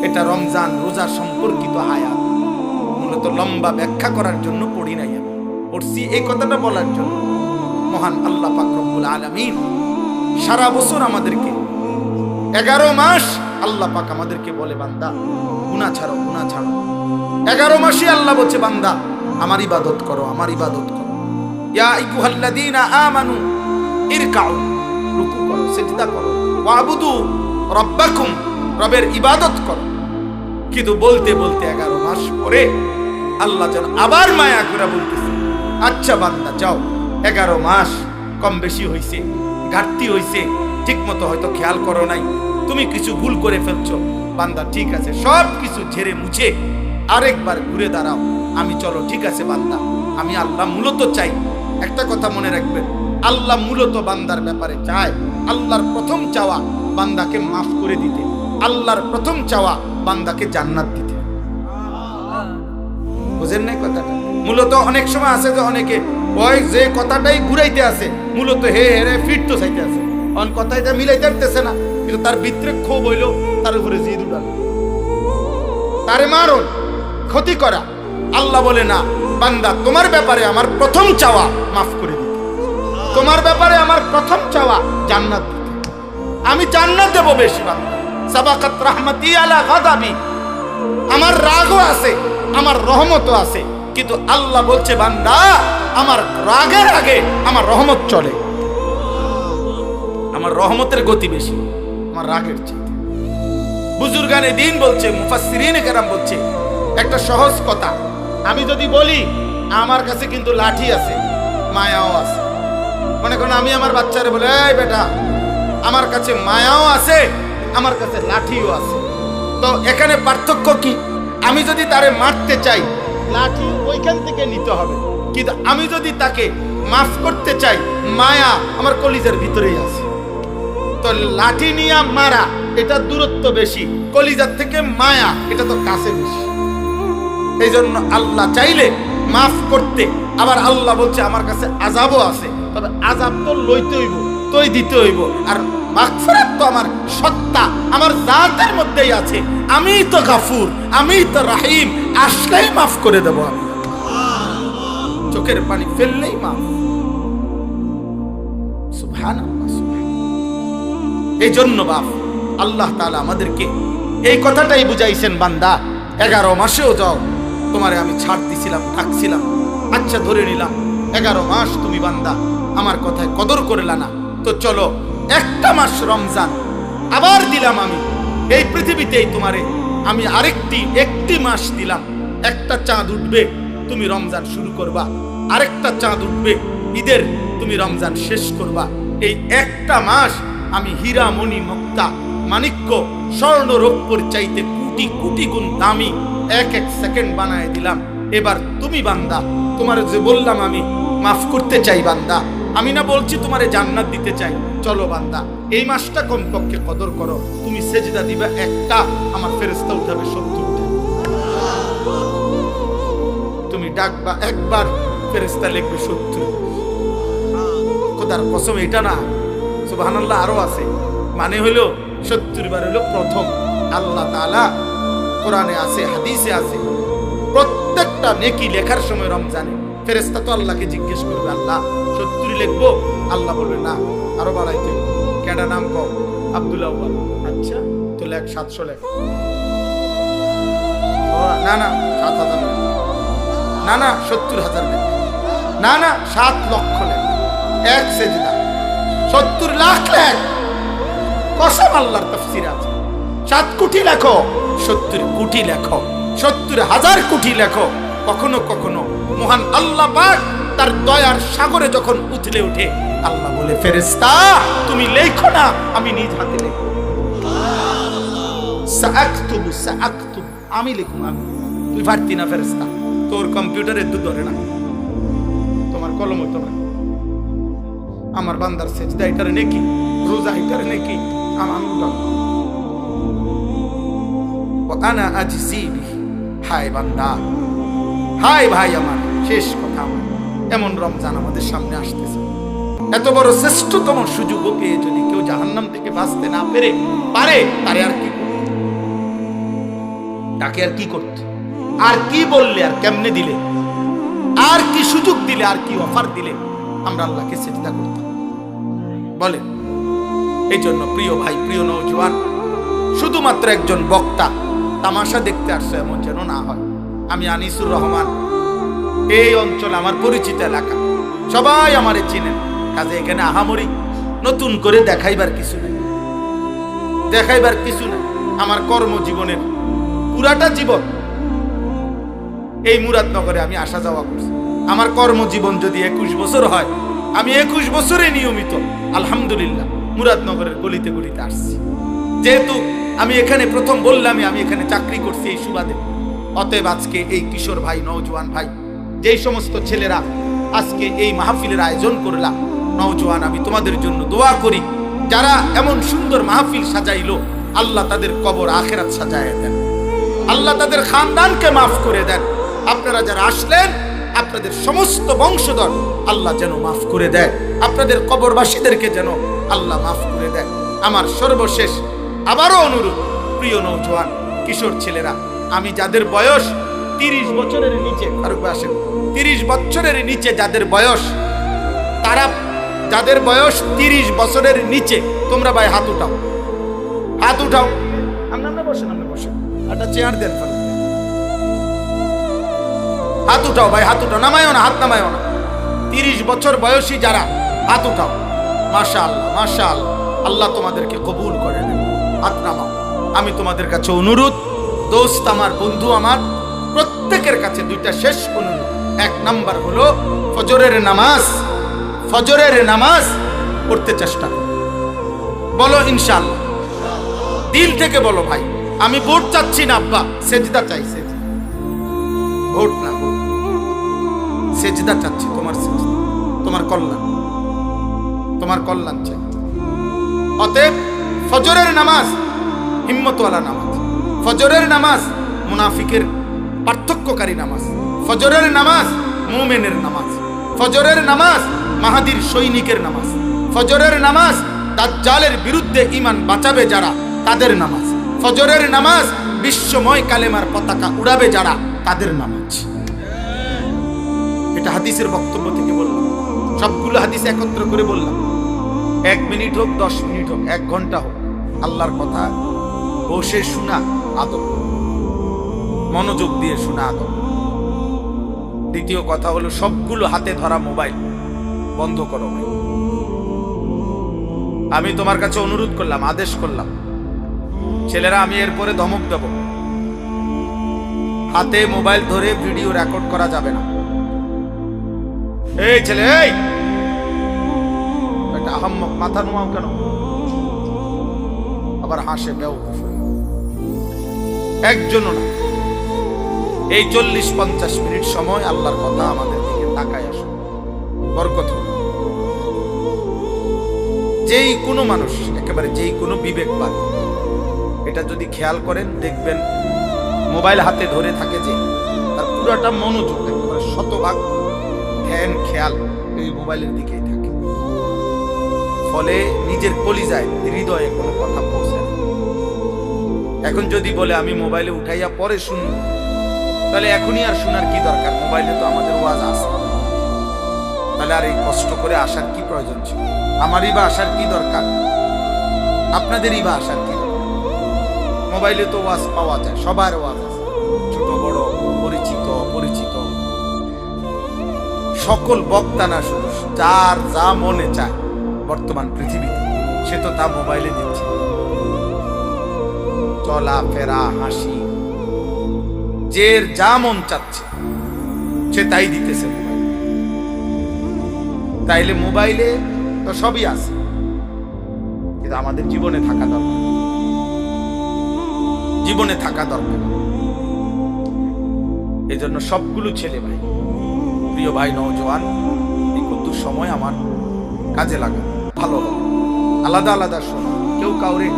এটা রমজান রোজা সম্পর্কিত আয়াত। মূলত লম্বা ব্যাখ্যা করার জন্য পড়ি নাই, আমি পড়ছি এই কথাটা বলার জন্য। মহান আল্লাহ পাক রব্বুল আলামিন সারা বছর আমাদেরকে 11 মাস আল্লাহ পাক আমাদেরকে বলে, বান্দা গুনাহ ছাড়ো, গুনাহ ছাড়ো। 11 মাসে আল্লাহ বলছে, বান্দা আমার ইবাদত করো, আমার ইবাদত করো। ইয়া আইয়ুহাল্লাযীনা আমানু ইরকাউ, রুকু করো, সিজদা করো, ওয়াবুদু রাব্বাকুম, রবের ইবাদত করো। কিন্তু বলতে বলতে 11 মাস পরে আল্লাহ যেন আবার মায়া করে বলতেছে, আচ্ছা বান্দা যাও, 11 মাস কম বেশি হইছে, ঘাটতি হইছে, ঠিক মতো হয়তো খেয়াল করো নাই, তুমি কিছু ভুল করে ফেলছো। বান্দা ঠিক আছে, সব কিছু ঝেড়ে মুছে আরেকবার ঘুরে দাঁড়াও। আমি চলো, ঠিক আছে বান্দা, আমি আল্লাহ মূলত চাই। একটা কথা মনে রাখবেন, আল্লাহ মূলত বান্দার ব্যাপারে চায়, আল্লাহর প্রথম চাওয়া বান্দাকে মাফ করে দিতে, আল্লাহর প্রথম চাওয়া বান্দাকে জান্নাত দিতে। বুঝেন নাই কথাটা? মূলত অনেক সময় আছে যে অনেকে ওই যে কথাটাই ঘুরাইতে আছে, মূলত হে হেরে ফিট তো চাইতে আছে, অন কথাটা মিলাইতে পারতেছে না, কিন্তু তার ভিতরে ক্ষোভ হইল, তার উপরে জিদ উঠাল, তারে মারণ, ক্ষতি করা। আল্লাহ বলে না, বান্দা তোমার ব্যাপারে আমার প্রথম চাওয়া মাফ করে দিতে, তোমার ব্যাপারে আমার প্রথম চাওয়া জান্নাত দিতে। আমি জান্নাত দেব বেশি। বান্দা সাবাকাত রাহমাতি আলা গাদাবি, আমার রাগও আছে, আমার রহমতও আছে, কিন্তু আল্লাহ বলছে বান্দা আমার রাগের আগে আমার রহমত চলে, আমার রহমতের গতি বেশি আমার রাগের চেয়ে। বুজুর্গানে দ্বীন বলছে, মুফাসসিরিনে কেরাম বলছে একটা সহজ কথা, আমি যদি বলি আমার কাছে কিন্তু লাঠি আছে, মায়াও আছে। মনে করেন আমি আমার বাচ্চারে বলে, এই বেটা আমার কাছে মায়াও আছে, আমার কাছে লাঠিও আছে। তো এখানে পার্থক্য কি? আমি যদি তারে মারতে চাই, লাঠি ওইখান থেকে নিতে হবে, কিন্তু আমি যদি তাকে মাফ করতে চাই, মায়া আমার কলিজার ভিতরেই আছে। তো লাঠি নিয়ে মারা এটা দূরত্ব বেশি, কলিজার থেকে মায়া এটা তো কাছে বেশি। এই জন্য আল্লাহ চাইলে মাফ করতে, আবার আল্লাহ বলছে আমার কাছে আযাবও আছে, তবে আযাব তো লইতে হইব, তোই দিতে হইব। আর মাগফিরাত তো আমার সত্তা, আমার জাতের মধ্যেই আছে। আমিই তো গাফুর, আমিই তো রাহিম, আসলেই মাফ করে দেব আমি, চোখের পানি ফেললেই মাফ। সুবহানাল্লাহ, সুবহানাল্লাহ। এই জন্য বাপ আল্লাহ তাআলা আমাদেরকে এই কথাটাই বুঝাইছেন, বান্দা 11 মাসেও যাও, তোমারে আমি ছাড় দিছিলাম, ডাকছিলাম, আচ্ছা ধরে নিলাম 11 মাস তুমি বান্দা আমার কথায় কদর করলা না, তো চলো একটা মাস রমজান আবার দিলাম আমি এই পৃথিবীতেই তোমারে, আমি একটি মাস দিলাম। একটা চাঁদ উঠবে তুমি রমজান শুরু করবা, আরেকটা চাঁদ উঠবে ঈদের তুমি রমজান শেষ করবা। এই একটা মাস আমি হীরা মণি মুক্তা মাণিক্য স্বর্ণ রৌপ্যর চাইতে কোটি কোটি গুণ দামি এক সেকেন্ড বানায় দিলাম। এবার তুমি বান্দা, তোমার যে বললাম আমি মাফ করতে চাই বান্দা, আমি না বলছি তোমারে জান্নাত দিতে চাই, চলো বান্দা এই মাসটা কমপক্ষে কদর করো। তুমি সেজদা দিবা একটা, আমার ফেরেশতা উঠাবে 70টা। তুমি ডাকবা একবার, ফেরেশতা লিখবে 70। খোদার কসম এটা না, সুবহানাল্লাহ, আরো আছে। মানে হইলো 70 বার হইলো প্রথম। আল্লাহ তাআলা কোরআনে আছে, হাদিসে আছে, প্রত্যেকটা নেকি লেখার সময় রমজানে ফেরেশতা তো আল্লাহকে জিজ্ঞেস করবে, আল্লাহ 70 লিখবো? আল্লাহ বলবে না, আরো বাড়াইতে। কেডা নাম কও? আব্দুল্লাহ। আচ্ছা তো লেখ 700 লেখ। না না 7000 লেখ, না না 70,000 লেখ, না না 7 লক্ষ লেখ, এক সেজদা 70 লাখ লেখ। কসম আল্লাহর তাফসীর আছে, 7 কোটি লেখো, 70 কোটি লেখো, 70,000 কোটি লেখো। কখনো কখনো মহান আল্লাহ পাক তার দয়ার সাগরে যখন উথলে ওঠে, আল্লাহ বলে ফেরেশতা তুমি লেখো না, আমি নিজ হাতে লিখব। সাআকতুবু সাআকতুবু, আমি লিখব, আমি। তুই পারতি না ফেরেশতা, তোর কম্পিউটারে দুধ ধরে না, তোমার কলম হইতো না। আমার বান্দার সেজদা এটারে নেকি, রোজা এটারে নেকি, আমি উঠাব। আনা আজজি বিহি, হায় বান্দা, হায় ভাই আমার, শেষ কথা আমার। এমন রমজান আমাদের সামনে আসতেছে, এত বড় শ্রেষ্ঠতম সুযোগ পেয়ে যদি কেউ জাহান্নাম থেকে বাঁচতে না পারে, তারে আর কি করবে? তাকে আর কি করতে, আর কি বললে, আর কেমনে দিলে, আর কি সুযোগ দিলে, আর কি অফার দিলে আমরা আল্লাহকে সিজদা করতাম বলেন? এই জন্য প্রিয় ভাই, প্রিয় নওজোয়ান, শুধুমাত্র একজন বক্তা তামাশা দেখতে আসছে এমন যেন না হয়। আমি আনিসুর রহমান, এই অঞ্চল আমার পরিচিত এলাকা, সবাই আমারে চিনেন, কাজে এখানে আহামরি নতুন করে দেখাইবার কিছু নেই, দেখাইবার কিছু নেই। আমার কর্মজীবনের পুরাটা জীবন এই মুরাদনগরে আমি আসা যাওয়া করছি। আমার কর্মজীবন যদি 21 বছর হয়, আমি 21 বছরে নিয়মিত আলহামদুলিল্লাহ মুরাদনগরের গলিতে গলিতে আসছি। যেহেতু আমি এখানে প্রথম বললামই আমি এখানে চাকরি করছি এই সুবাদে, অতএব আজকে এই কিশোর ভাই, নওজোয়ান ভাই, যেই সমস্ত ছেলেরা আজকে এই মাহফিলের আয়োজন করলাম, নওজোয়ান, আমি তোমাদের জন্য দোয়া করি, যারা এমন সুন্দর মাহফিল সাজাইলো, আল্লাহ তাদের কবর আখিরাত সাজায় দেন, আল্লাহ তাদের খানদানকে মাফ করে দেন। আপনারা যারা আসলেন, আপনাদের সমস্ত বংশধর আল্লাহ যেন মাফ করে দেয়, আপনাদের কবরবাসীদেরকে যেন আল্লাহ মাফ করে দেয়। আমার সর্বশেষ আবারও অনুরোধ, প্রিয় নওজোয়ান কিশোর ছেলেরা, আমি যাদের বয়স 30 বছরের নিচে, ফারুক ভাই আসেন, 30 বছরের নিচে যাদের বয়স, তারা যাদের বয়স 30 বছরের নিচে, তোমরা ভাই হাত উঠাও, হাত উঠাও। আমরা বসেন, আমরা বসেন, একটা চেয়ার দেন, হাত উঠাও ভাই, হাত উঠাও, নামায়ও না, হাত নামায়ও না। 30 বছর বয়সী যারা, হাত উঠাও। মাশাআল্লাহ, মাশাআল্লাহ, আল্লাহ তোমাদেরকে কবুল করে নেন, হাত নামাও। আমি তোমাদের কাছে অনুরোধ, দোস্ত আমার, বন্ধু আমার, প্রত্যেকের কাছে দুইটা শেষ অনুরোধ। 1 নাম্বার হলো ফজরের নামাজ, ফজরের নামাজ পড়তে চেষ্টা করো, বলো ইনশাআল্লাহ, দিল থেকে বলো ভাই, আমি ভোট চাচ্ছি না আব্বা, সেজদা চাই, ভোট না, সেজদা চাচ্ছি, তোমার সেজদা, তোমার কল্যাণ, তোমার কল্যাণ চাই। অতএব ফজরের নামাজ হিম্মতওয়ালা নামাজ, ফজরের নামাজ মুনাফিকের পার্থক্যকারী নামাজ, ফজরের নামাজ মুমিনের নামাজ, ফজরের নামাজ মাহাদির সৈনিকের নামাজ, ফজরের নামাজ দাজ্জালের বিরুদ্ধে ঈমান বাঁচাবে যারা, তাদের নামাজ, ফজরের নামাজ বিশ্বময় কালেমার পতাকা উড়াবে যারা, তাদের নামাজ। এটা হাদিসের বক্তব্য থেকে বললাম, সবগুলো হাদিস একত্র করে বললাম। 1 মিনিট হোক, 10 মিনিট হোক, 1 ঘন্টা হোক, আল্লাহর কথা বসে শোনা আদব, মনোযোগ দিয়ে শোনা আদব। দ্বিতীয় কথা হলো, সবগুলো হাতে ধরা মোবাইল বন্ধ করো ভাই। আমি তোমার কাছে অনুরোধ করলাম, আদেশ করলাম, ছেলেরা, আমি এরপরে ধমক দেব, হাতে মোবাইল ধরে ভিডিও রেকর্ড করা যাবে না। এই ছেলে, এই একটা আহাম্মক, মাথা নোয়াও কেন, আবার হাসে, বেওকুফ, একজনও না। এই 40-50 মিনিট সময় আল্লাহর কথা আমাদের দিকে তাকায় আসো, বরকত। যেই কোনো মানুষ, একেবারে যেই কোনো বিবেকবান, এটা যদি খেয়াল করেন, দেখবেন মোবাইল হাতে ধরে থাকে যে, তার পুরাটা মনোযোগ, একেবারে 100% ধ্যান খেয়াল এই মোবাইলের দিকেই থাকে। ফলে নিজের কলিজায়, হৃদয়ে কোনো কথা পৌঁছে না। এখন যদি বলে আমি মোবাইলে উঠাইয়া পরে শুনবো, তাহলে এখনই আর শোনার কি দরকার? মোবাইলে তো আমাদের ওয়াজ আছে, তাহলে আর এই কষ্ট করে আসার কি প্রয়োজন ছিল? আমারই বা আসার কি দরকার? আপনাদেরই বা আসার কি দরকার? মোবাইলে তো ওয়াজ পাওয়া যায়, সবার ওয়াজ আছে, ছোট বড়, পরিচিত অপরিচিত, সকল বক্তা না, শুধু যার যা মনে চায় বর্তমান পৃথিবীতে, সে তো তা মোবাইলে দিচ্ছে। চলা ফেরা, হাসি, যে যা মন চাচ্ছে সে তাই দিতেছে মোবাইল। তাইলে মোবাইলে তো সবই আছে, কিন্তু আমাদের জীবনে থাকা দরকার, জীবনে থাকা দরকার। এই জন্য সবগুলো ছেলে ভাই, প্রিয় ভাই নওজোয়ান, এই কত সময় আমার কাজে লাগা ভালো হবে, আলাদা আলাদা শোনো, কেউ কাউরে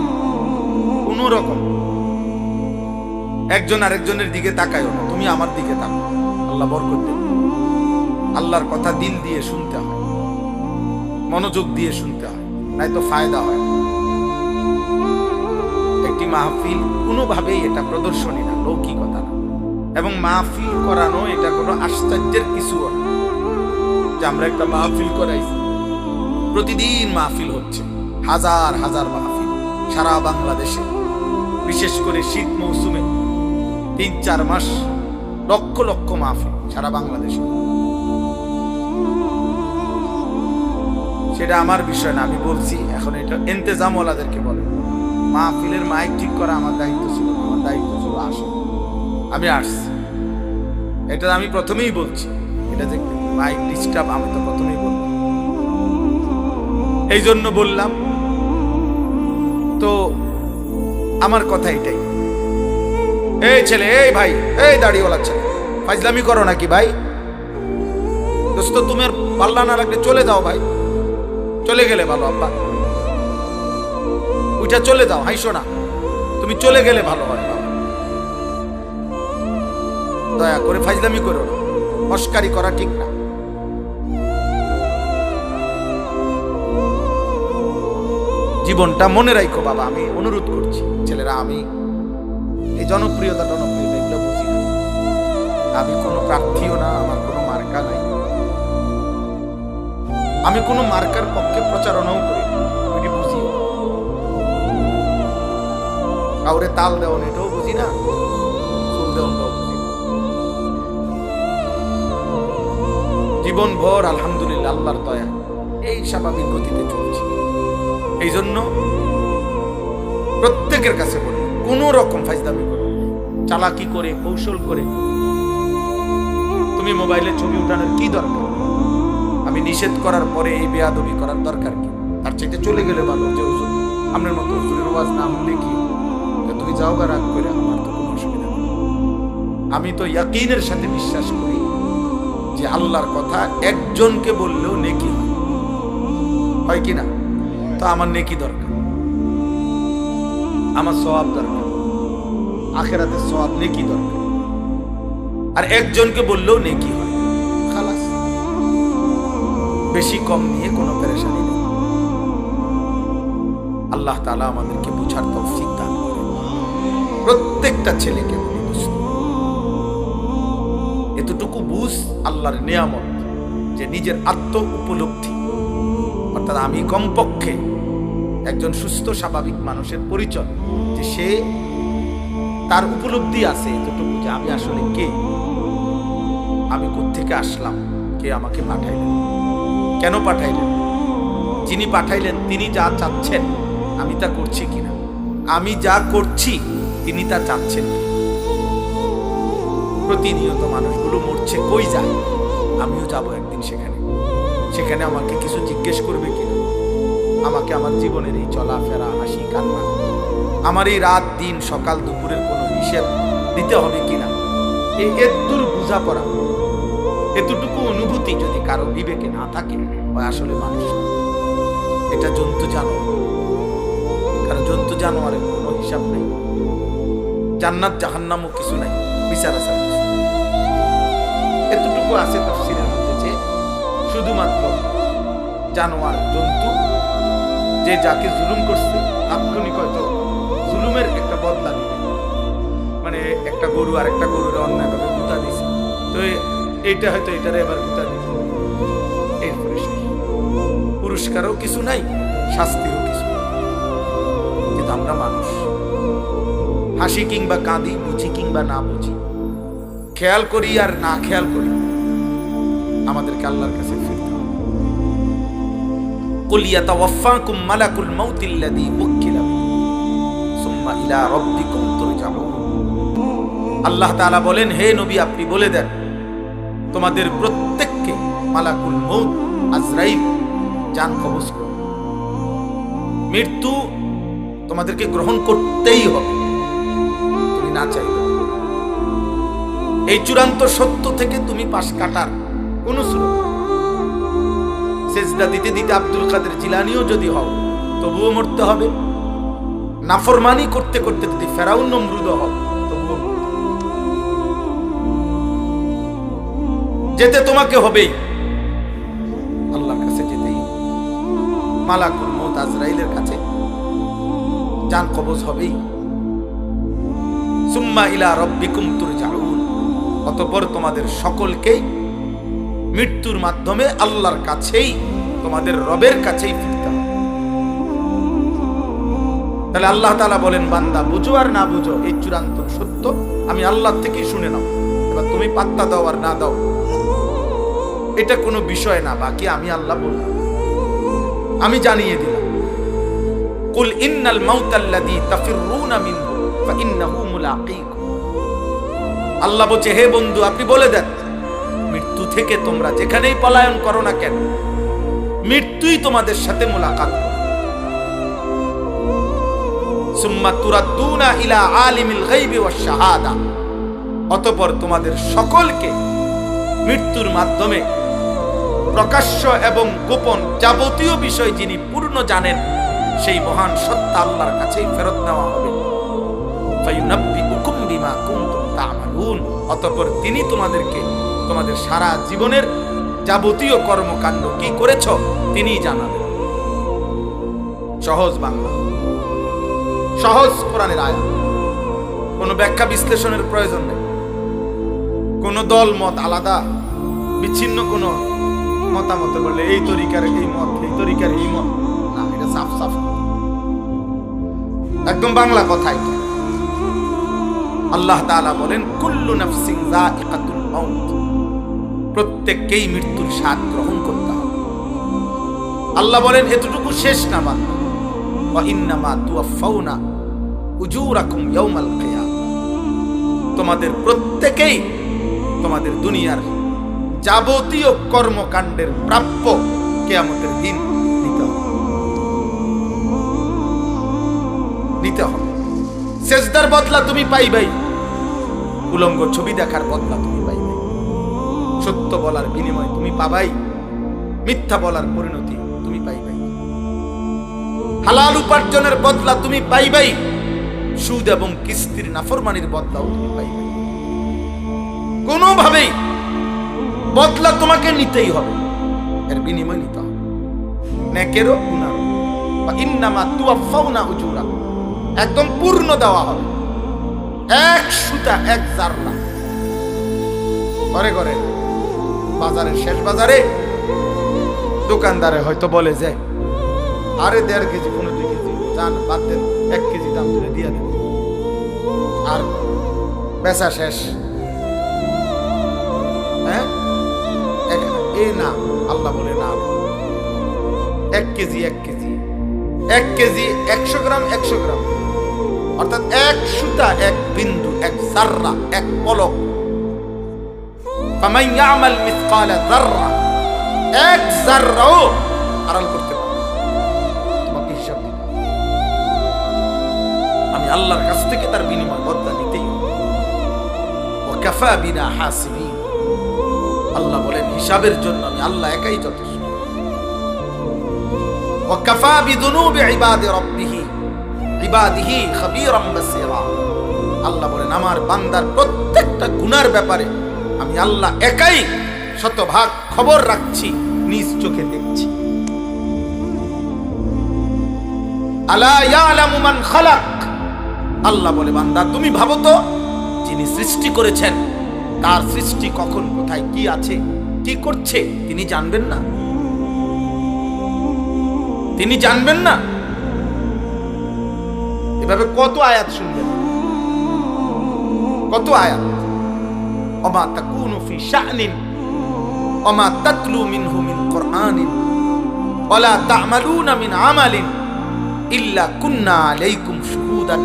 কোনো রকম একজন আরেকজনের দিকে তাকায় না, তুমি আমার দিকে তাকাও, আল্লাহ বরকত দেবে। আল্লাহর কথা দিল দিয়ে শুনতে হয়, মনোযোগ দিয়ে শুনতে হয়, নাই তো ফায়দা হয়। একটি মাহফিল কোনোভাবেই এটা প্রদর্শনী না, লৌকিকতা না, এবং মাহফিল করানো এটা কোনো আশ্চর্যের কিছু না যে আমরা একটা মাহফিল করাইছি। প্রতিদিন মাহফিল হচ্ছে, হাজার হাজার মাহফিল সারা বাংলাদেশে, বিশেষ করে শীত মৌসুমে ৩-৪ মাস লক্ষ লক্ষ মাহফিল সারা বাংলাদেশে। সেটা আমার বিষয় না, আমি বলছি এখন এটা ইন্তেজামওয়ালাদেরকে বলে। মাহফিলের মাইক ঠিক করা আমার দায়িত্ব ছিল, আমার দায়িত্ব ছিল আসে, আমি আসছি। এটা আমি প্রথমেই বলছি, এটা যে মাইক ডিস্টার্ব আমি তো প্রথমেই বললাম, এই জন্য বললাম। তো আমার কথা এটাই, এই ছেলে, এই ভাই, এই দাড়িওয়ালা ছেলে, ফাজলামি করো নাকি ভাই? দোস্ত তুমি আর পাল্লা না রাখলে চলে যাও ভাই, চলে গেলে ভালো। আব্বা ওইটা চলে যাও, হাইসো না, তুমি চলে গেলে ভালো হয় বাবা। দয়া করে ফাজলামি করো না, মস্কারি করা ঠিক না। জীবনটা মনে রাখো বাবা, আমি অনুরোধ করছি ছেলেরা। আমি এই জনপ্রিয়তা এগুলো বুঝি না, আমি কোনো প্রার্থীও না, আমার কোনো মার্কা নাই, আমি কোনো মার্কার পক্ষে প্রচারণাও করি না, আমি বুঝি। কাউরে তাল দেওয়ান এটাও বুঝি না, ফুল দেওয়ানটাও বুঝি না। জীবন ভর আলহামদুলিল্লাহ আল্লাহর দয়া এই স্বাভাবিক গতিতে চলছি। এই জন্য প্রত্যেকের কাছে বলি, কোন রকম ফাজলামি করো, চালাকি করে, কৌশল করে তুমি মোবাইলে ছবি উঠানোর কি দরকার? আমি নিষেধ করার পরে এই বেয়াদবি করার দরকার কি? তার চাইতে চলে গেলে ভালো। যে হুজুর আপনার মতো হুজুরের ওয়াজ না হলে কি তুমি যাও গা, রাগ করে, আমার তো কোনো অসুবিধা নেই। আমি তো ইয়াকিনের সাথে বিশ্বাস করি যে আল্লাহর কথা একজনকে বললেও নেকি হয় কি না? তো আমার নেকি দরকার, আমার সওয়াব দরকার, আখিরাতের সওয়াব নেকি দরকার। আর একজনকে বললেও নেকি হয়, খালাস। বেশি কম নিয়ে কোনো পেরেশানি নেই। আল্লাহ তাআলা আমাদেরকে বুঝার তৌফিক দান করেন। প্রত্যেকটা ছেলেকে বলি, এতটুকু বুঝ আল্লাহর নিয়ামত, যে নিজের আত্ম উপলব্ধি, অর্থাৎ আমি কমপক্ষে একজন সুস্থ স্বাভাবিক মানুষের পরিচয়, যে সে তার উপলব্ধি আছে এতটুকু যে আমি আসলে কে, আমি কোত্থেকে আসলাম, কে আমাকে পাঠাইলেন, কেন পাঠাইলেন, যিনি পাঠাইলেন তিনি যা চাচ্ছেন আমি তা করছি কিনা, আমি যা করছি তিনি তা চাচ্ছেন। প্রতিনিয়ত মানুষগুলো মরছে, কই যায়? আমিও যাব একদিন সেখানে, সেখানে আমাকে কিছু জিজ্ঞেস করবে কিনা, আমাকে আমার জীবনের এই চলাফেরা, হাসি কান্না, আমার এই রাত দিন সকাল দুপুরের কোনো হিসেব দিতে হবে কিনা, এই এতদূর বোঝাপড়া, এতটুকু অনুভূতি যদি কারো বিবেকে না থাকে, আসলে মানুষ, এটা জন্তু জানোয়ার। কারণ জন্তু জানোয়ারের কোনো হিসাব নেই, জান্নাত জাহান্নামও কিছু নাই, বিচার আসার কিছু। এতটুকু আছে তাফসীরের মধ্যে যে শুধুমাত্র জানোয়ার, জন্তু, যে যাকে জুলুম করছে তাৎক্ষণিক হয়তো জুলুমের একটা বদলা দিবে, মানে একটা গরু আর একটা গরুর অন্যায়ভাবে গুতা দিছে, তো এইটা হয়তো এটারে এবার গুতা দিবে, এরপরে পুরস্কারও কিছু নাই, শাস্তিও কিছু নাই। কিন্তু আমরা মানুষ, হাসি কিংবা কাঁদি, বুঝি কিংবা না বুঝি, খেয়াল করি আর না খেয়াল করি, আমাদেরকে আল্লাহর কাছে ফিরতে হবে। কুল ইয়াতাওয়াফাকুম মালাকুল মাউতিল্লাযী উক্কিলা বিকুম সুম্মা ইলা রাব্বিকুম তুরজাউন। আল্লাহ তাআলা বলেন, হে নবী আপনি বলে দেন, তোমাদের প্রত্যেককে মালাকুল মউত আজরাইল জান কবজ করবে, মৃত্যু তোমাদেরকে গ্রহণ করতেই হবে, তুমি না চাইবে। এই চূড়ান্ত সত্য থেকে তুমি পাশ কাটার কোন সুযোগ নেই। সেজদা দিতে দিতে আব্দুল কাদের জিলানীও যদি হও তবুও মরতে হবে, নাফরমানি করতে করতে যদি ফেরাউন নমরুদ হও তবুও যেতে তোমাকে হবেই, আল্লাহর কাছে যেতেই। মালাকুল মউত আজরাইলের কাছে জান কবজ হবেই, সুম্মা ইলা রাব্বিকুম তুরজাউন, অতঃপর তোমাদের সকলকেই মৃত্যুর মাধ্যমে আল্লাহর কাছেই, তোমাদের রবের কাছেই ফিরতে হবে। তাহলে আল্লাহ তাআলা বলেন, বান্দা বুঝো আর না বুঝো, এই চূড়ান্ত সত্য আমি আল্লাহ থেকেই শুনে নাও। এবার তুমি পাত্তা দাও আর না দাও, এটা কোনো বিষয় না, বাকি আমি আল্লাহ বললাম, আমি জানিয়ে দিলাম। কুল ইন্নাল মাউতাল্লাযী তাফিররুনা মিনহু ফাইন্নাহু মুলাকীকুম। আল্লাহ বলছে, হে বন্ধু আপনি বলে দেন, মৃত্যু থেকে তোমরা যেখানেই পলায়ন করো না কেন, মৃত্যুই তোমাদের সাথে মোলাকাত। সুম্মা তুরাদ্দুনা ইলা আলিমিল গায়বি ওয়াশ শাহাদা, অতঃপর তোমাদের সকলকে মৃত্যুর মাধ্যমে প্রকাশ্য এবং গোপন যাবতীয় বিষয় যিনি পূর্ণ জানেন, সেই মহান সত্তা আল্লাহর কাছেই ফেরত নেওয়া হবে। ফায়ুনাব্বিউকুম বিমা কুনতুম তা'মালুন, অতঃপর তিনি তোমাদেরকে তোমাদের সারা জীবনের যাবতীয় কর্মকাণ্ড কি করেছ তিনিই জানাবেন। সহজ বাংলা, সহজ কোরআনের আয়াত, কোনো ব্যাখ্যা বিশ্লেষণের প্রয়োজন নেই, কোনো দল মত আলাদা বিচ্ছিন্ন কোনো মতামত বললে এই তরিকার এই মত, এই তরিকার এই মত না, এটা সাফ সাফ একদম বাংলা কথাই। আল্লাহ তাআলা বলেন, কুল্লু নাফসিন যায়িকাতুল মাউত, প্রত্যেককেই মৃত্যুর স্বাদ গ্রহণ করতে হবে। আল্লাহ বলেন, এতটুকু শেষ না বান্দা, ওয়া ইন্নামা তুওয়াফাউনা উজুরাকুম ইয়াউমাল কিয়ামা, তোমাদের প্রত্যেকেই তোমাদের দুনিয়ার যাবতীয় কর্মকাণ্ডের প্রাপ্য কিয়ামতের দিন নিতে হবে। সেজদার বদলা তুমি পাইবাই, উলঙ্গ ছবি দেখার বদলা তুমি পাইবাই, সত্য বলার বিনিময় তুমি পাবাই, মিথ্যা বলার পরিণতি তুমি পাইবাই, হালাল উপার্জনের বদলা তুমি পাইবাই, সুদ এবং কিস্তির নাফরমানির বদলাও তুমি পাইবাই। কোনোভাবেই বদলা তোমাকে নিতেই হবে, এর বিনিময় নিতে হবে, নেকেরও গুনাহও। ওয়া ইন্নামা তুওয়াফাউনা উজুরাকুম, একদম পূর্ণ দেওয়া হবে, এক সুতা এক জাররা। ঘরে ঘরে বাজারের শেষ বাজারে দোকানদারে হয়তো বলে যে আরে 1.5 কেজি 15 কেজি জান বাদ দেন, 1 কেজি দাম ধরে দিয়ে দেন, আর বেচা শেষ। হ্যাঁ, এ না, আল্লাহ বলে না, 1 কেজি 1 কেজি 1 কেজি 100 গ্রাম 100 গ্রাম, অর্থাৎ এক সুতা এক বিন্দু এক জাররা এক পলক। ফামান ইয়ামাল মিসকালা যাররা, এক জাররাও আড়াল করতে পারে, তোমাকে হিসাব দিতে হবে। আমি আল্লাহর কাছ থেকে তার বিনিময় বদলা নিতেই হবে। ওয়া কাফা বিনা হাসিবিন, আল্লাহ বলেন হিসাবের জন্য আমি আল্লাহ একাই যথেষ্ট। ওয়া কাফা বিযুনুবি ইবাদিহি খাবীরাম বাসীরা, আল্লাহ বলেন আমার বান্দার প্রত্যেকটা গুনার ব্যাপারে আমি আল্লাহ একাই শতভাগ খবর রাখছি, নিজ চোখে দেখছি। আলা ইয়ালামু মান খালাক, আল্লাহ বলে বান্দা তুমি ভাবো তো, যিনি সৃষ্টি করেছেন তার সৃষ্টি কখন কোথায় কি আছে কি করছে তিনি জানবেন না? তিনি জানবেন না? এভাবে কত আয়াত শুনবেন, কত আয়াত। ওমা তাকুনু ফি শা'নিন ওমা তাতলু মিনহু মিন কুরআনিন ওয়ালা তা'মালুনা মিন আমালিন ইল্লা কুন্না আলাইকুম শুহুদান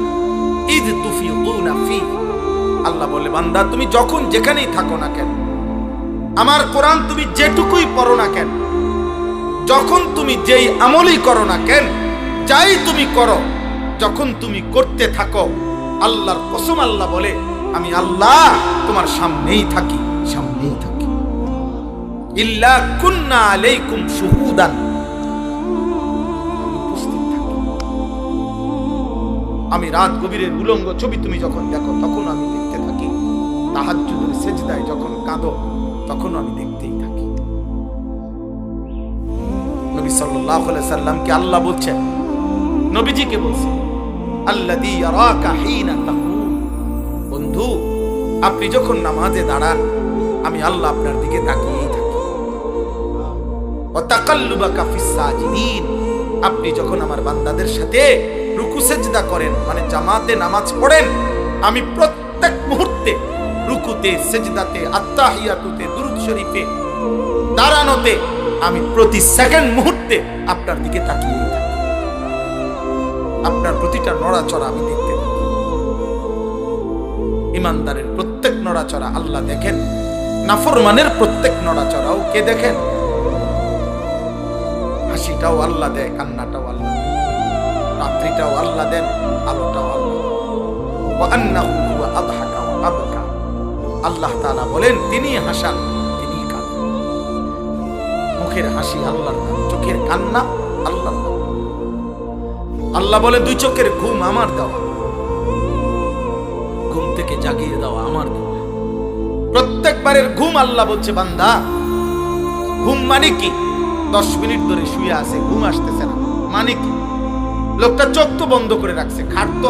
ইয তুফিদুনা ফি। আল্লাহ বলে বান্দা তুমি যখন যেখানেই থাকো না কেন, আমার কোরআন তুমি যেটুকুই পড়ো না কেন, যখন তুমি যেই আমলই করো না কেন, যাই তুমি করো, যখন তুমি করতে থাকো, আল্লাহর কসম আল্লাহ বলে আমি আল্লাহ তোমার সামনেই থাকি, সামনেই থাকি। ইল্লা কুন্না আলাইকুম শুহুদান, উপস্থিত থাকি। আমি রাত গভীরের উলঙ্গ ছবি তুমি যখন দেখো তখন আমি দেখতে থাকি, তাহাজ্জুদের সেজদায় যখন কাঁদো তখন আমি দেখতেই থাকি। নবী সাল্লাল্লাহু আলাইহি সাল্লামকে আল্লাহ বলছেন, নবীজিকে বলছেন আল্লাযী ইয়ারাকা হিনা তাকুম, বন্ধু, আপনি যখন নামাজে দাঁড়ান আমি আল্লাহ আপনার দিকে তাকিয়েই থাকি। ওয়া তাকাল্লুবাকা ফিস সাজিদিন, আপনি যখন আমার বান্দাদের সাথে রুকু সেজদা করেন, মানে জামাতে নামাজ পড়েন, আমি প্রত্যেক মুহূর্তে রুকুতে, সেজদাতে, আত্তাহিয়াতুতে, দুরূদ শরীফে, দাঁড়ানোতে আমি প্রতি সেকেন্ড মুহূর্তে আপনার দিকে তাকিয়েই থাকি। আপনার প্রতিটা নড়াচড়া আমি দেখতে থাকি। ইমানদারের প্রত্যেক নড়াচড়া আল্লাহ দেখেন, নাফরমানের প্রত্যেক নড়াচড়াও কে দেখেন? হাসিটাও আল্লাহ দেয়, কান্নাটাও আল্লাহ, রাত্রিটাও আল্লাহ দেন, আলোটাও আল্লাহ। ওয়া আন্নাহু হুয়া আদহাকা ওয়া আবকা, আল্লাহ তাআলা বলেন তিনি হাসান, তিনি কাঁদেন। মুখের হাসি আল্লাহর দান, চোখের কান্না আল্লাহর দান। আল্লাহ বলে দুই চোখের ঘুম আমার দেওয়া, ঘুম থেকে জাগিয়ে দেওয়া আমার দেওয়া। প্রত্যেকবারের ঘুম আল্লাহ বলছে বান্দা, ঘুম মানে কি? 10 মিনিট ধরে শুয়ে আছে, ঘুম আসতেছে না, মানে কি? লোকটা চোখ তো বন্ধ করে রাখছে, খাট তো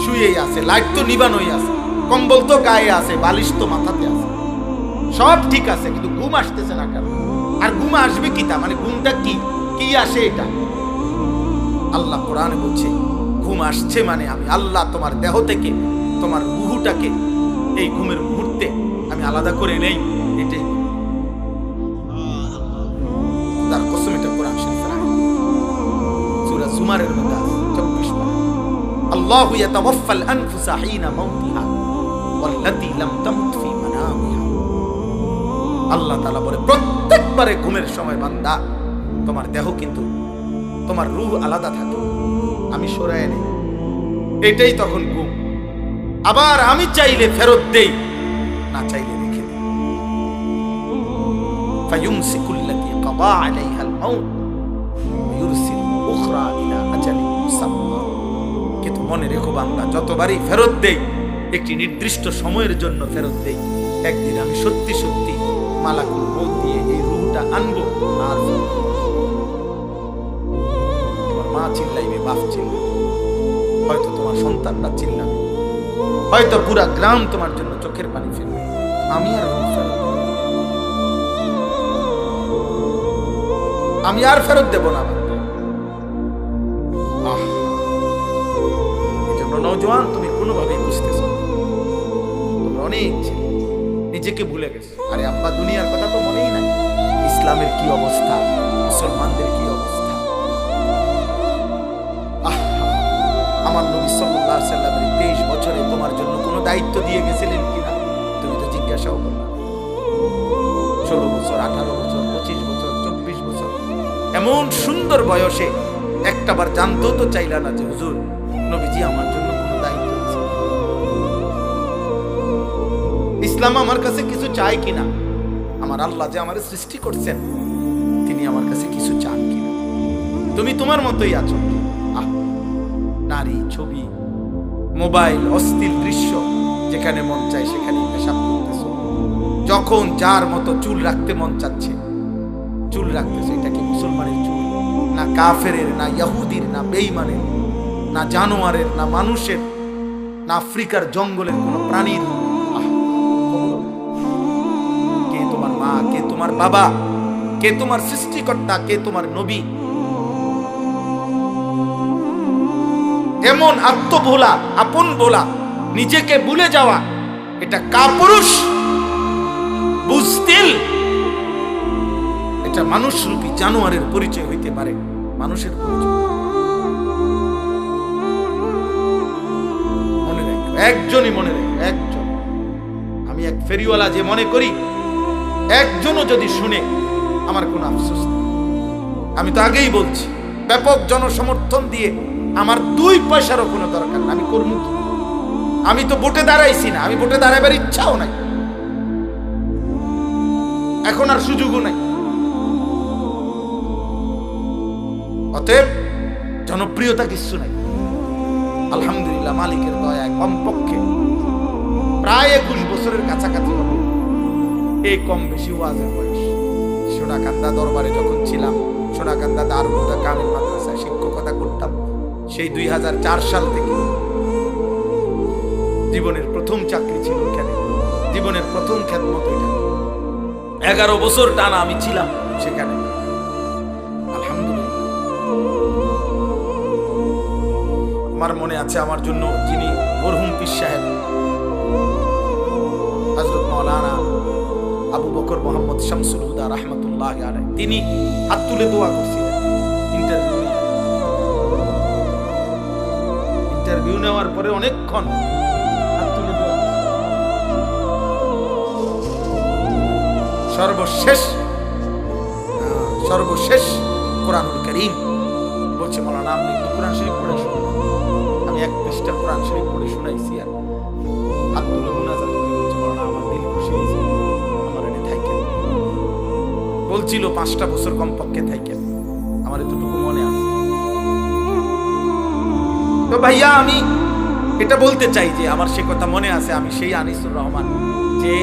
শুয়েই আছে, লাইট তো নিবানোই আছে, কম্বল তো গায়ে আছে, বালিশ তো মাথাতে আছে, সব ঠিক আছে, কিন্তু ঘুম আসতেছে না কেন? আর ঘুম আসবে কি? তা মানে ঘুমটা কি কি আসে এটা? আল্লাহ কোরআনে বলছে ঘুম আসছে মানে আমি আল্লাহ তোমার দেহ থেকে তোমার রূহটাকে এই ঘুমের মুহূর্তে আমি আলাদা করে নেই। এটাই তার কসম, এটা কোরআন শরীফের আয়াত, সূরা জুমারের মধ্যে আছে 24 পারা। আল্লাহু ইয়াতাওয়াফাল আনফুসা হিনা মাউতিহা ওয়াল্লাতী লাম তামুত ফি মানামিহা। আল্লাহ তাআলা বলে প্রত্যেকবারে ঘুমের সময় বান্দা তোমার দেহ কিন্তু তোমার রূহ আলাদা থাকে, আমি সরায় নেই, এটাই তখন ঘুম। আবার আমি চাইলে ফেরত দেই, না চাইলে রেখে দেই। ফায়ুমসিকুল্লাতী কাদা আলাইহাল মাউত ওয়া ইউরসিল উখরা ইলা আজালিন মুসাম্মা। কিন্তু মনে রেখো বান্দা, যতবারই ফেরত দেই একটি নির্দিষ্ট সময়ের জন্য ফেরত দেই, একদিন আমি সত্যি সত্যি মালাকুল মউত দিয়ে এই রূহটা আনবো। আর মা চিল্লাইবে, বাপ চিল্লাবে, হয়তো তোমার সন্তানরা চিল্লাবে, হয়তো পুরা গ্রাম তোমার জন্য চোখের পানি ফেলবে। আমি আর ফেরত দেব না। এই জন্য নওজোয়ান, তুমি কোনোভাবেই বুঝতেছ, তোমরা অনেক ছেলে নিজেকে ভুলে গেছো। আরে আব্বা, দুনিয়ার কথা তো মনেই নাই, ইসলামের কি অবস্থা, মুসলমানদের কি অবস্থা। আমার নবী সাল্লাল্লাহু আলাইহি ওয়াসাল্লামের 23 বছরে তোমার জন্য কোনো দায়িত্ব দিয়ে গেছিলেন কিনা? তুমি তো জিজ্ঞাসাও করো। 16 বছর, 18 বছর, 25 বছর, 24 বছর, এমন সুন্দর বয়সে একটাবার জানতেও তো চাইলা না যে হুজুর নবীজি আমার জন্য কোনো দায়িত্ব দিয়েছেন, ইসলাম আমার কাছে কিছু চায় কিনা, আমার আল্লাহ যে আমার সৃষ্টি করছেন তিনি আমার কাছে কিছু চান কিনা। তুমি তোমার মতোই আছো, নারী, ছবি, মোবাইল, অশ্লীল দৃশ্য, যেখানে মন চায় সেখানেই পেশাব করতেছো। যখন যার মতো চুল রাখতে মন চাচ্ছে চুল রাখতেছে। এটা কি মুসলমানের চুল? না কাফেরের, না ইহুদির, না বেঈমানের, না জানোয়ারের, না মানুষের, না আফ্রিকার জঙ্গলের কোন প্রাণীর। কে তোমার মা, কে তোমার বাবা, কে তোমার সৃষ্টিকর্তা, কে তোমার নবী? এমন আত্মভোলা, আপন ভোলা, নিজেকে ভুলে যাওয়া, এটা কাপুরুষ বুঝতিল। এটা মানুষরূপী জানোয়ারের পরিচয় হইতে পারে, মানুষের পরিচয়। মনে রাখ, একজনই মনে রাখ, একজন। আমি এক ফেরিওয়ালা যে মনে করি একজনও যদি শুনে আমার কোনো আফসোস নেই। আমি তো আগেই বলছি, ব্যাপক জনসমর্থন দিয়ে আমার 2 পয়সারও কোনো দরকার না। আমি করবো কি? আমি তো ভোটে দাঁড়াইছি না, আমি ভোটে দাঁড়াবার ইচ্ছাও নাই, এখন আর সুযোগও নাই। অতএব জনপ্রিয়তা কিছু নাই। আলহামদুলিল্লাহ, মালিকের দয়ায় কমপক্ষে প্রায় 21 বছরের কাছাকাছি হবে এই কম বেশি ওয়াজের বয়স। সোনাকান্দা দরবারে যখন ছিলাম, সোনাকান্দা দারুল হুদা কামিল মাদ্রাসায় শিক্ষকতা করতাম সেই 2004 সাল থেকে। জীবনের প্রথম চাকরি ছিল এখানে, জীবনের প্রথম খেদমত এটা। 11 বছর টানা আমি ছিলাম সেখানে, আলহামদুলিল্লাহ। আমার মনে আছে আমার জন্য যিনি মরহুম পীর সাহেব হযরত মাওলানা আবু বকর মোহাম্মদ শামসুল হুদা রাহমাতুল্লাহ আলাইহি, তিনি হাত তুলে দোয়া করছিলেন ইন্টারভিউ নেওয়ার পরে অনেকক্ষণ হাত তুলে দোয়া করছিলেন। সর্বশেষ কোরআনুল কারীম বলছে, মাওলানা আপনি একটু কোরআন শরীফ পড়ে শুনুন। আমি 1 পৃষ্ঠা কোরআন শরীফ পড়ে শুনাইছি আর হাত তুলে মুনাজাত করে বলছে, মাওলানা আমার দিল খুশি হয়েছে, আমার এনে থাকেন। বলছিল 5টা বছর কমপক্ষে থাকেন, আমার এতটুকু মনে আছে। তো ভাইয়া আমি এটা বলতে চাই যে আমার সে কথা মনে আছে, আমি সেই আনিসুর রহমান যে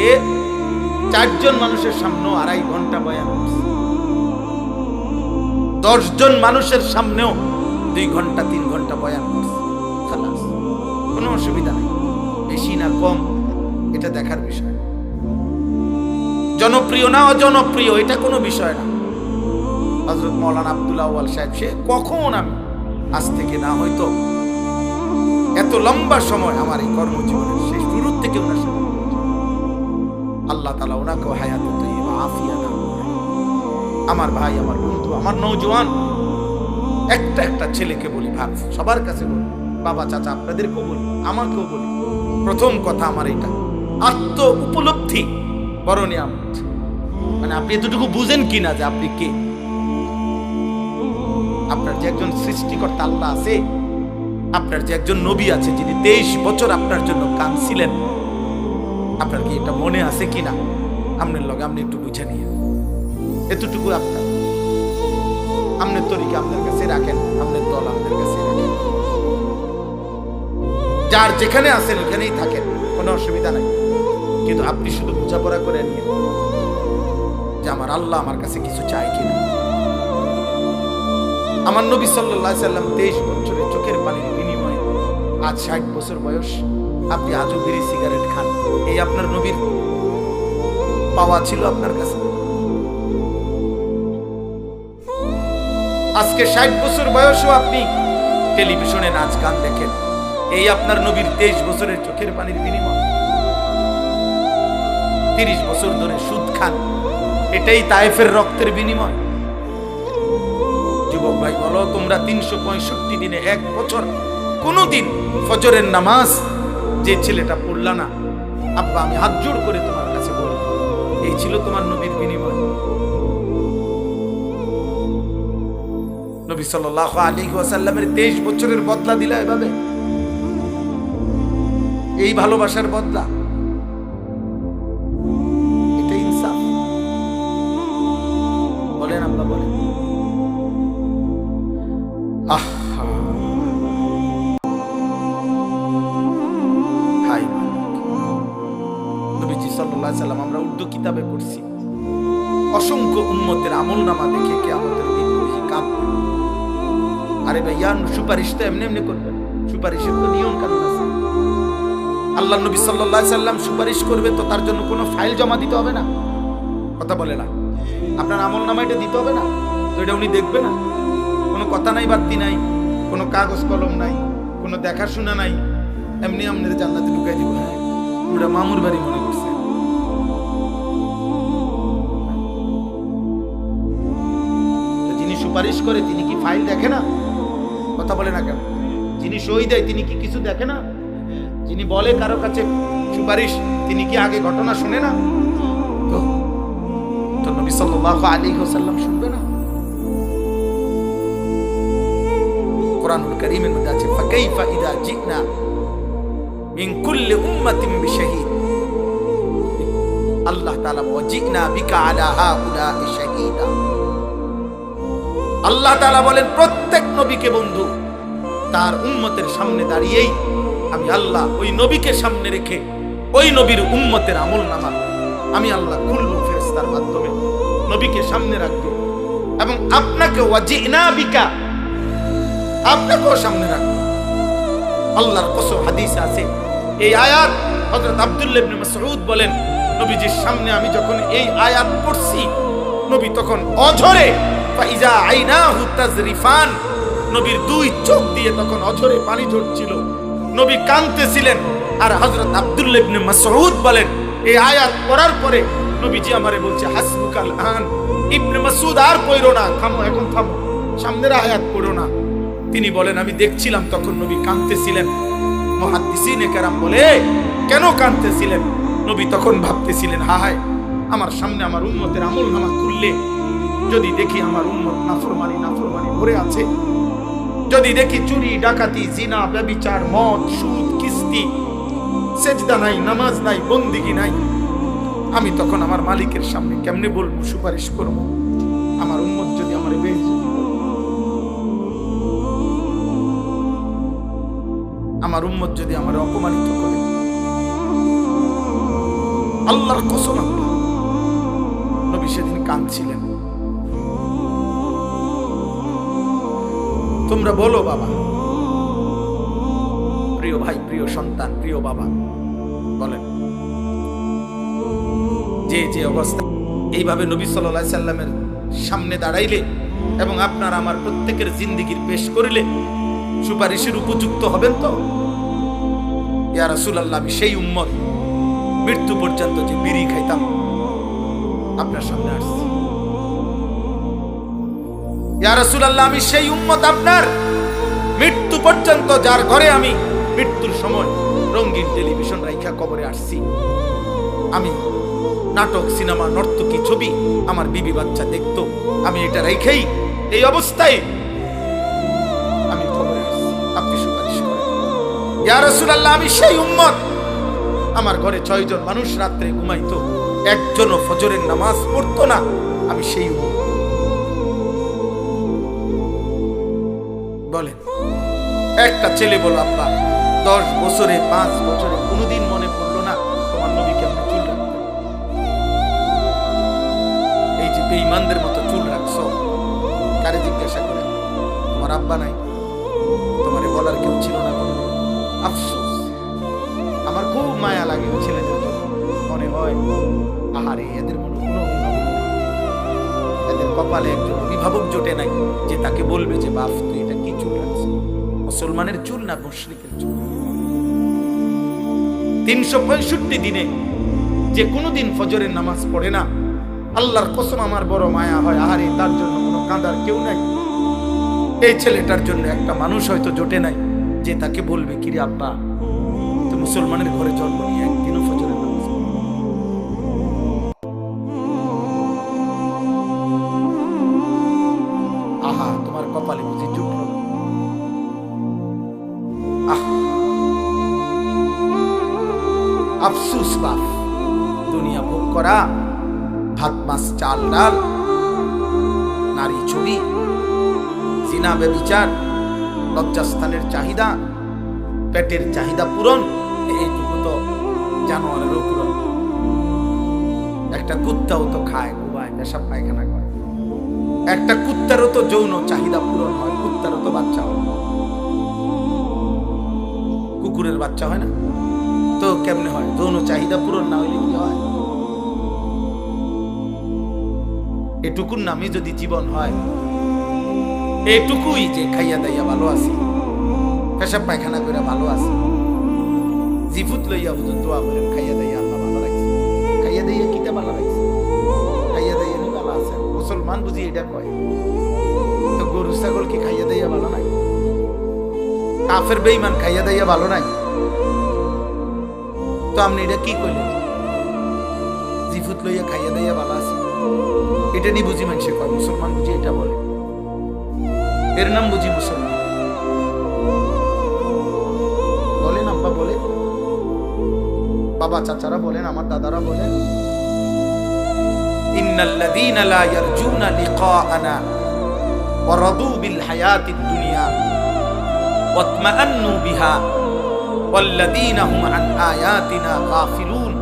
4 জন মানুষের সামনেও 2.5 ঘন্টা বয়ান করছি, 10 জন মানুষের সামনেও 2 ঘন্টা 3 ঘন্টা বয়ান করছি, খালাস, কোনো অসুবিধা নেই। বেশি না কম এটা দেখার বিষয়, জনপ্রিয় না অজনপ্রিয় এটা কোনো বিষয় না। হযরত মাওলানা আব্দুল আউয়াল সাহেব সে কখন, আমি আজ থেকে না হয়তো এত লম্বা সময় আমার এই কর্মজীবনের শেষ শুরু থেকে ওনার সাথে, আল্লাহ তাআলা ওনাকে হায়াতুত তাইয়্যিবা আফিয়াত দান করেন। আমার ভাই, আমার বন্ধু, আমার নওজোয়ান একটা ছেলেকে বলি, ভাব সবার কাছে বলি, বাবা চাচা আপনাদেরকেও বলি, আমাকেও বলি, প্রথম কথা আমার এটা আত্ম উপলব্ধি বড় নিয়ামত। মানে আপনি এতটুকু বুঝেন কিনা যে আপনি কে, আপনার যে একজন সৃষ্টিকর্তা আল্লাহ আছে, আপনার যে একজন নবী আছে যিনি 23 বছর আপনার জন্য কাঁদছিলেন, আপনার কি এটা মনে আছে কিনা? আপনার লগে আপনি একটু বুঝে নিয়ে, এতটুকু আপনার তরিকা আপনার কাছে রাখেন, আপনার দল আপনার কাছে রাখেন, যার যেখানে আছেন ওখানেই থাকেন, কোনো অসুবিধা নাই। কিন্তু আপনি শুধু বোঝাপড়া করে নিয়ে যে আমার আল্লাহ আমার কাছে কিছু চায় কিনা। আমার নবী সাল্লাল্লাহু আলাইহি সাল্লাম 23 বছরের চোখের পানির বিনিময়ে আজ 60 বছর বয়স, আপনি আজও বিড়ি সিগারেট খান, এই আপনার নবীর পাওয়া ছিল আপনার কাছে। আজকে 60 বছর বয়সও আপনি টেলিভিশনে নাচ গান দেখেন, এই আপনার নবীর 23 বছরের চোখের পানির বিনিময়। 30 বছর ধরে সুদ খান, এটাই তায়েফের রক্তের বিনিময়। যুবক ভাই বলো, তোমরা 365 দিনে 1 বছর কোনদিন ফজরের নামাজ যে ছেলেটা পড়লা না, আব্বা আমি হাত জোড় করে তোমার কাছে বলি, এই ছিল তোমার নবীর বিনিময়। নবী সাল্লাল্লাহু আলাইহি ওয়াসাল্লামের 23 বছরের বদলা দিলা এভাবে, এই ভালোবাসার বদলা, এটা ইনসাফ? বলেন আব্বা, বলেন। নবীজি সাল্লাল্লাহু আলাইহি সাল্লাম, আমরা উর্দু কিতাবে পড়ছি, অসংখ্য উম্মতের আমলনামা দেখে কিয়ামতের দিন নবীজি কাঁদবেন। আরে ভাইয়া, সুপারিশ তো এমনি এমনি করবেন, সুপারিশের তো নিয়ম কানুন আছে। আল্লাহ নবী সাল্লাল্লাহু আলাইহি সাল্লাম সুপারিশ করবে তো তার জন্য কোনো ফাইল জমা দিতে হবে না, কথা বলে না, আপনার আমলনামা এটা দিতে হবে না, তো এটা উনি দেখবে না, কোনো কথা নাই, বার্তি নাই, কোনো কাগজ কলম নাই, কোনো দেখাশোনা নাই, এমনি আপনাদের জান্নাতে ঢুকাই দিব। হ্যাঁ, ওটা মামুর বাড়ি মনে করছে। যিনি সুপারিশ করে তিনি কি ফাইল দেখে না? কথা বলে না কেন? যিনি সই দেয় তিনি কি কিছু দেখে না? যিনি বলে কারো কাছে সুপারিশ, তিনি কি আগে ঘটনা শুনে না? তো নবী সাল্লাল্লাহু আলাইহি ওয়াসাল্লাম শুনবে না? কোরআনুল কারীমের মধ্যে আছে, ফাকাইফা ইযা জিনা মিন কুল্লি উম্মাতিন বিশাহীদ, আল্লাহ তাআলা ওয়াজিনা বিকা আলা হাউলাই শাহীদা। আল্লাহ তাআলা বলেন প্রত্যেক নবীকে বন্ধু তার উম্মতের সামনে দাঁড়িয়েই আমি আল্লাহ ওই নবীকে সামনে রেখে ওই নবীর উম্মতের আমলনামা আমি আল্লাহ খুলব ফেরেশতার মাধ্যমে, নবীকে সামনে রাখবো এবং আপনাকে ওয়াজিনা বিকা, আপনাকেও সামনে রাখবো। আল্লাহর কসম হাদিসে আছে, এই আয়াত হযরত আব্দুল্লাহ ইবনে মাসউদ বলেন, নবীজির সামনে আমি যখন এই আয়াত পড়ছি, নবী তখন অঝরে ফাইজা আইনাহু তাজরিফান, নবীর দুই চোখ দিয়ে তখন অঝরে পানি ঝরছিল, নবী কাঁদতেছিলেন। আর হযরত আব্দুল্লাহ ইবনে মাসউদ বলেন, এই আয়াত পড়ার পরে নবীজি আমারে বলছে হাসবুকাল আন, ইবনে মাসউদ আর পড়ো না, থামো, এখন থামো, সামনের আয়াত পড়ো না। তিনি বলেন, আমি দেখছিলাম তখন নবী কাঁদতেছিলেন। মুহাদ্দিসিনে কেরাম বলে, কেন কাঁদতেছিলেন? নবী তখন ভাবতেছিলেন, হায়, আমার সামনে আমার উম্মতের আমলনামা খুললে যদি দেখি আমার উম্মত নাফরমানি ভরে আছে, যদি দেখি চুরি, ডাকাতি, জিনা, ব্যভিচার, মদ, সুদ, কিস্তি, সেজদা নাই, নামাজ নাই, বন্দিগি নাই, আমি তখন আমার মালিকের সামনে কেমনে বলবো, সুপারিশ করবো? আমার উম্মত যদি আমার আমার উম্মত যদি আমার অপমানিত করে, আল্লাহর কসম, নবী সেদিন কাঁদছিলেন। তোমরা বলো বাবা, প্রিয় ভাই, প্রিয় সন্তান, প্রিয় বাবা, বলেন যে যে অবস্থা এইভাবে নবী সাল্লাল্লাহু আলাইহি সাল্লামের সামনে দাঁড়াইলে এবং আপনার আমার প্রত্যেকের জিন্দেগির পেশ করিলে সুপারিশের উপযুক্ত হবেন তো? ইয়া রাসূলুল্লাহ, আমি সেই উম্মত, মৃত্যু পর্যন্ত যে বিড়ি খাইতাম আপনার সামনে আসছি। ইয়া রাসূলুল্লাহ, আমি সেই উম্মত আপনার, মৃত্যু পর্যন্ত যার ঘরে আমি মৃত্যুর সময় রঙিন টেলিভিশন রাইখা কবরে আসছি। আমি নাটক, সিনেমা, নর্তকী, ছবি আমার বিবি বাচ্চা দেখতো, আমি এটা রেখেই এই অবস্থায় আমি কবরে আসছি। আপনি সুপারিশ করেন। ইয়া রাসূলুল্লাহ, আমি সেই উম্মত, আমার ঘরে 6 জন মানুষ রাত্রে ঘুমাইতো, একজনও ফজরের নামাজ পড়তো না, আমি সেই উম্মত। বলেন, একটা ছেলে বলো, আব্বা 10 বছরে 5 বছরে কোনোদিন মনে পড়লো না তোমার নবী কেমন চুল রাখতেন? এই যে বেঈমানদের মতো চুল রাখছো, কারে জিজ্ঞাসা করে? তোমার আব্বা নাই, তোমারে বলার কেউ ছিল না কোনোদিন? আফসোস, আমার খুব মায়া লাগে ছেলেদের জন্য। মনে হয়, আহারে, এদের মনে কোনো অভিভাবক নেই, এদের কপালে একজন অভিভাবক জোটে নাই যে তাকে বলবে যে বাপ তুই এটা কি চুল রাখছিস? মুসলমানের চুল না মুশরিকের চুল? 365 দিনে যে কোনোদিন ফজরের নামাজ পড়ে না, আল্লাহর কসম আমার বড় মায়া হয়, আহারে, তার জন্য কোনো কাঁদার কেউ নাই। এই ছেলেটার জন্য একটা মানুষ হয়তো জোটে নাই যে তাকে বলবে, কিরে আব্বা, তো মুসলমানের ঘরে জন্ম নিয়ে একদিনও ফজরের নামাজ পড়ে? আহা, তোমার কপালে বুঝি জুটল না? আফসুস বাপ, দুনিয়া ভোগ করা, ভাত মাছ চাল ডাল, নারী ছবি, জিনা ব্যভিচার, লজ্জাস্থানের চাহিদা, পেটের চাহিদা পূরণ, এইটুকু তো জানোয়ারেরও পূরণ। একটা কুত্তাও তো খায়, ঘুমায়, পেশাব পায়খানা করে। একটা কুত্তারও তো যৌন চাহিদা পূরণ হয়, কুত্তারও তো বাচ্চা হয়, কুকুরের বাচ্চা হয় না? তো কেমনে হয়? যৌন চাহিদা পূরণ না হইলে কি হয়? এটুকুর নামে যদি জীবন হয়, এটুকুই যে খাইয়া দাইয়া ভালো আছি, পেশাব পায়খানা করে ভালো আছি, জিফুত লইয়া হুজুর দোয়া করেন, খাইয়া দাইয়া আল্লাহ ভালো রাখছে। খাইয়া দাইয়া কিটা ভালো রাখছে? খাইয়া দাইয়া নি ভালো আছে। মুসলমান বুঝি এটা কয়? তো গরু ছাগল কি খাইয়া দাইয়া ভালো নাই? কাফের বেঈমান খাইয়া দাইয়া ভালো নাই? তো আপনি এটা কি কইলেন? জিফুত লইয়া খাইয়া দাইয়া ভালো আছি, এটা নি বুঝি মানুষে কয়? মুসলমান বুঝি এটা বলে? এর নাম বুঝি মুসলমান? বলেন আব্বা, বলে বাবা, চাচারা বলেন, আমার দাদারা বলেন, ইন্নাল্লাযীনা লা ইয়ারজুনা লিকাআনা ওয়া রাদু বিল হায়াতিদ দুনিয়া ওয়াতমাআন্নু বিহা ওয়াল্লাযীনা হুম আন আয়াতিনা গাফিলুন।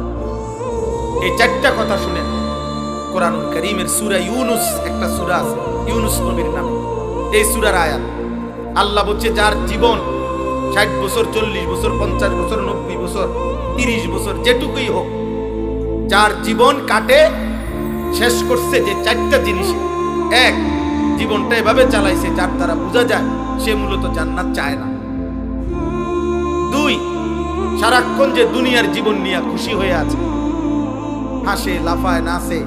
এই চারটা কথা শুনেন। কোরআনুল কারীমের সূরা ইউনূস, একটা সূরা আছে ইউনূস নবীর নামে, এই সূরার আয়াত। আল্লাহ বলছে, যার জীবন 60 বছর, 40 বছর, 50 বছর, 90 বছর, 30 বছর, যেটুকুই হোক, যার জীবন কাটে শেষ করছে যে 4টা জিনিসে। এক, জীবনটা এভাবে চালাইছে যার দ্বারা বোঝা যায় সে মূলত জান্নাত চায় না। 2, সারাক্ষণ যে দুনিয়ার জীবন নিয়ে খুশি হয়ে আছে, হাসে, লাফায়, নাচে,